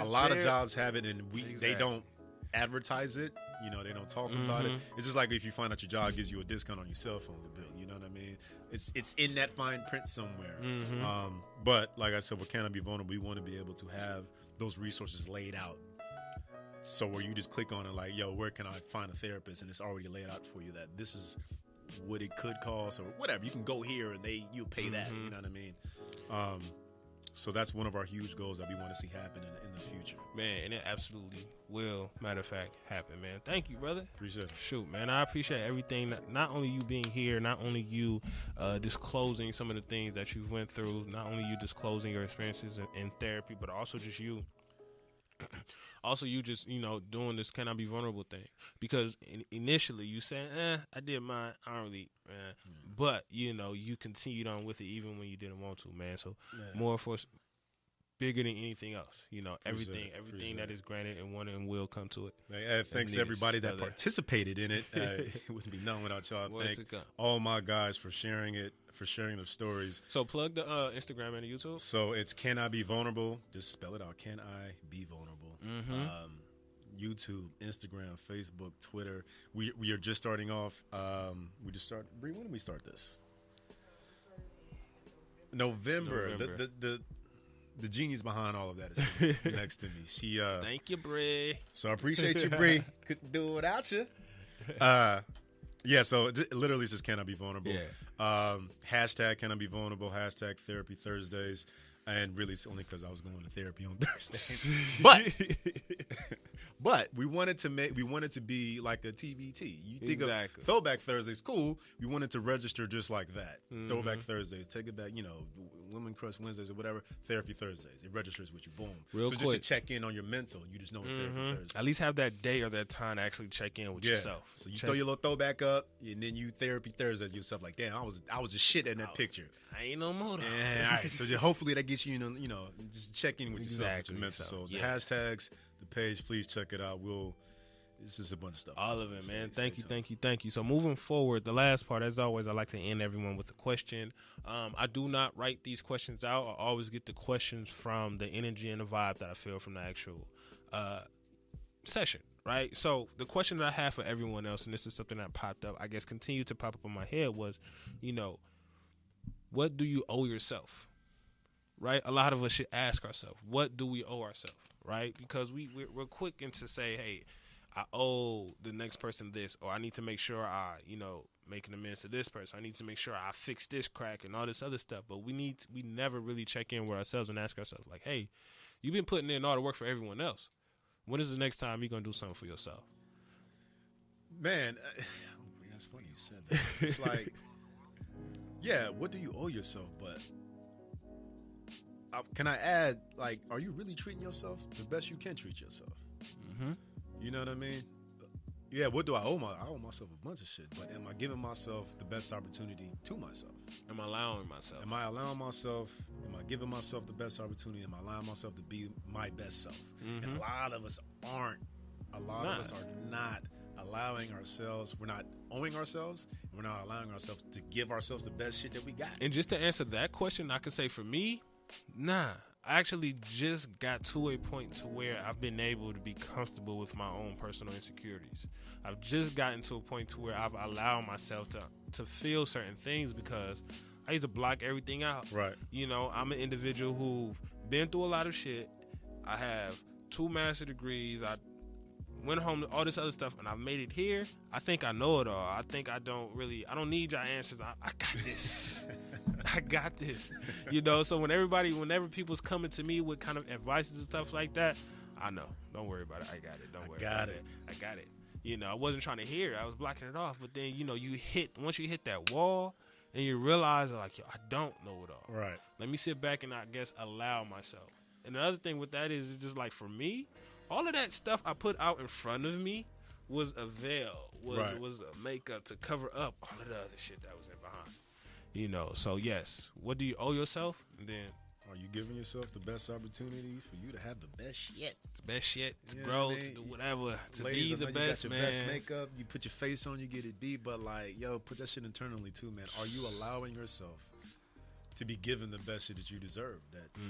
A lot of there. jobs have it, and they don't advertise it. They don't talk about it. It's just like if you find out your job gives you a discount on your cell phone bill. You know what I mean? It's in that fine print somewhere. But like I said, with Can I Be Vulnerable, we want to be able to have those resources laid out. So where you just click on it like, yo, where can I find a therapist? And it's already laid out for you that this is what it could cost or whatever. You can go here and you'll pay that. You know what I mean? So that's one of our huge goals that we want to see happen in the future. Man, and it absolutely will, matter of fact, happen, man. Thank you, brother. Appreciate it. Shoot, man, I appreciate everything. Not only you being here, not only you disclosing some of the things that you've went through, not only you disclosing your experiences in therapy, but also just you. Also, you just, doing this Can I Be Vulnerable thing. Because initially you said, I did mine. I don't really, But, you continued on with it even when you didn't want to, man. So more for bigger than anything else. Everything that is granted and wanted and will come to it. Thanks to everybody that participated in it. It wouldn't be known without y'all. Thank all my guys for sharing it, for sharing their stories. So plug the Instagram and the YouTube. So it's Can I Be Vulnerable? Just spell it out. Can I Be Vulnerable? YouTube, Instagram, Facebook, Twitter. We are just starting off. We just started. Bree, when did we start this? November. The genius behind all of that is next to me. She. Thank you, Bree. So I appreciate you, Bree. Couldn't do it without you. So literally it's just Can I Be Vulnerable? Yeah. Hashtag Can I Be Vulnerable? Hashtag Therapy Thursdays. And really it's only because I was going to therapy on Thursdays. But we wanted to be like a TBT. You think of Throwback Thursdays, cool. We wanted to register just like that. Throwback Thursdays, take it back, Women Crush Wednesdays or whatever, Therapy Thursdays. It registers with you, boom. Real quick. Just to check in on your mental, you just know it's Therapy Thursdays. At least have that day or that time to actually check in with yourself. So you throw your little throwback up, and then you Therapy Thursdays yourself like, damn, I was just shit in that picture. I ain't no more though. Yeah, all right. So hopefully that gets you, just check in with yourself, with your mental. So the hashtags, the page, please check it out. It's just a bunch of stuff. All of it, man. Thank you. So moving forward, the last part, as always, I like to end everyone with a question. I do not write these questions out. I always get the questions from the energy and the vibe that I feel from the actual session, right? So the question that I have for everyone else, and this is something that popped up, I guess continued to pop up in my head was, what do you owe yourself? Right? A lot of us should ask ourselves, what do we owe ourselves? Right? Because we're quick into say, hey, I owe the next person this, or I need to make sure I, making amends to this person. I need to make sure I fix this crack and all this other stuff. But we never really check in with ourselves and ask ourselves, like, hey, you've been putting in all the work for everyone else. When is the next time you're going to do something for yourself? Man, that's funny you said that. It's like, yeah, what do you owe yourself? But can I add, like, are you really treating yourself the best you can treat yourself? You know what I mean? Yeah, what do I owe I owe myself a bunch of shit, but am I giving myself the best opportunity to myself? Am I allowing myself? Am I allowing myself? Am I giving myself the best opportunity? Am I allowing myself to be my best self? And a lot of us aren't. A lot of us are not allowing ourselves. We're not owing ourselves. And we're not allowing ourselves to give ourselves the best shit that we got. And just to answer that question, I can say for me, nah. I actually just got to a point to where I've been able to be comfortable with my own personal insecurities. I've just gotten to a point to where I've allowed myself to feel certain things because I used to block everything out. Right. I'm an individual who've been through a lot of shit. I have 2 master's degrees. I went home to all this other stuff, and I've made it here. I think I know it all. I think I don't need your answers. I got this. I got this. So whenever people's coming to me with kind of advices and stuff like that, I know. Don't worry about it. I got it. Don't worry about it. I got it. You know, I wasn't trying to hear it. I was blocking it off. But then, you know, once you hit that wall and you realize, like, yo, I don't know it all. Right. Let me sit back and I guess allow myself. And the other thing with that is, it's just like, for me, all of that stuff I put out in front of me was a veil, was a makeup to cover up all of the other shit that was in behind. You know, so yes, what do you owe yourself? And then, are you giving yourself the best opportunity for you to have the best shit? the best shit, to Yeah, grow, man. to do whatever, to Ladies, be I know the you best, got your man. best makeup, you put your face on, you get it beat, but like, yo, put that shit internally too, man. Are you allowing yourself to be given the best shit that you deserve? That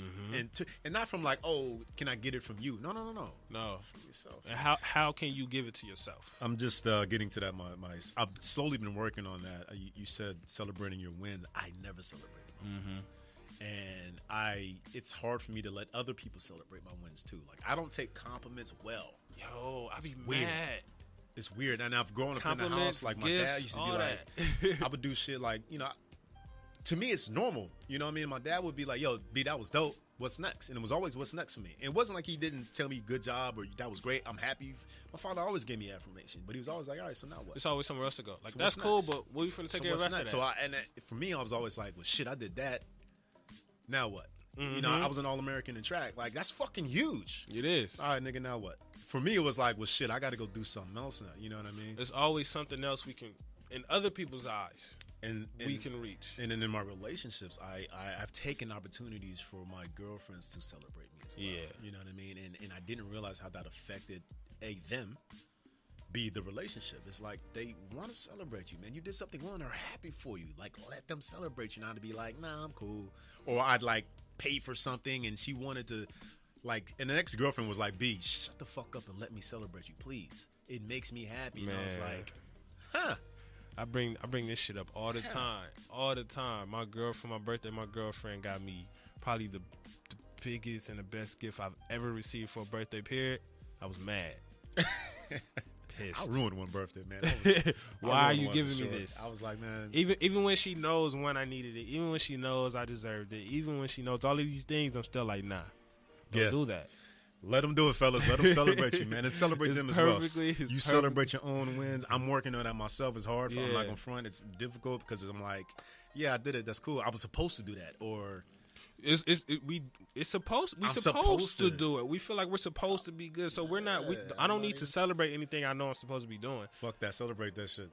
and not from like, oh, can I get it from you? No. No. From yourself. And how can you give it to yourself? I'm just getting to that. I've slowly been working on that. You said celebrating your wins. I never celebrate my wins. And it's hard for me to let other people celebrate my wins too. Like, I don't take compliments well. Yo, I be weird. mad. It's weird. And I've grown up in the Compliments, house. Like, my gifts, dad used to be all like, I would do shit like, you know, to me it's normal. You know what I mean? My dad would be like, yo, B, that was dope. What's next? And it was always what's next for me. And it wasn't like he didn't tell me good job or that was great, I'm happy. My father always gave me affirmation, but he was always like, all right, so now what? It's always somewhere else to go. Like, So that's what's cool, next? but what are you finna take So care of what's after next? that? For me, I was always like, well, shit, I did that. Now what? You know, I was an All-American in track. Like, that's fucking huge. It is. All right, nigga, now what? For me, it was like, well, shit, I got to go do something else now. You know what I mean? There's always something else we can, in other people's eyes, And we can reach. And then in my relationships, I've taken opportunities for my girlfriends to celebrate me as well. Yeah. You know what I mean? And I didn't realize how that affected them, B, the relationship. It's like they want to celebrate you, man. You did something wrong, they're happy for you. Like, let them celebrate you, not to be like, nah, I'm cool. Or I'd like pay for something and she wanted to, like, and the next girlfriend was like, B, shut the fuck up and let me celebrate you, please. It makes me happy. And I was Man. like, huh. I bring this shit up all the time. All the time. My birthday, my girlfriend got me probably the biggest and the best gift I've ever received for a birthday period. I was mad. Pissed. I ruined one birthday, man. Why are you giving me this? I was like, man. Even when she knows when I needed it, even when she knows I deserved it, even when she knows all of these things, I'm still like, nah, don't do that. Let them do it, fellas. Let them celebrate you, man, and celebrate It's them as well. perfectly- You celebrate your own wins. I'm working on that myself. It's hard. I'm Yeah. not gonna front. It's difficult because I'm like, yeah, I did it. That's cool. I was supposed to do that, or We supposed supposed to to. do it. We feel like we're supposed to be good, so we're not. I don't need to celebrate anything I know I'm supposed to be doing. fuck that. Celebrate that shit.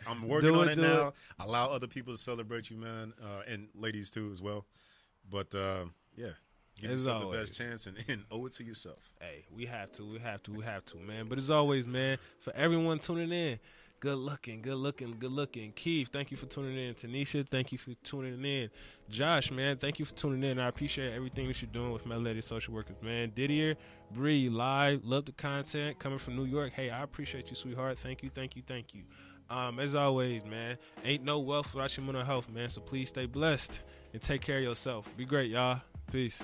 I'm working on it now. Allow other people to celebrate you, man, and ladies too as well. But yeah, give As yourself always. the best chance and owe it to yourself. Hey, we have to, man. But as always, man, for everyone tuning in, good looking. Keith, thank you for tuning in. Tanisha, thank you for tuning in. Josh, man, thank you for tuning in. I appreciate everything that you're doing with Melody Social Workers, man. Didier, Bree, live, love the content coming from New York. Hey, I appreciate you, sweetheart. Thank you. As always, man, ain't no wealth without your mental health, man. So please stay blessed and take care of yourself. Be great, y'all. Peace.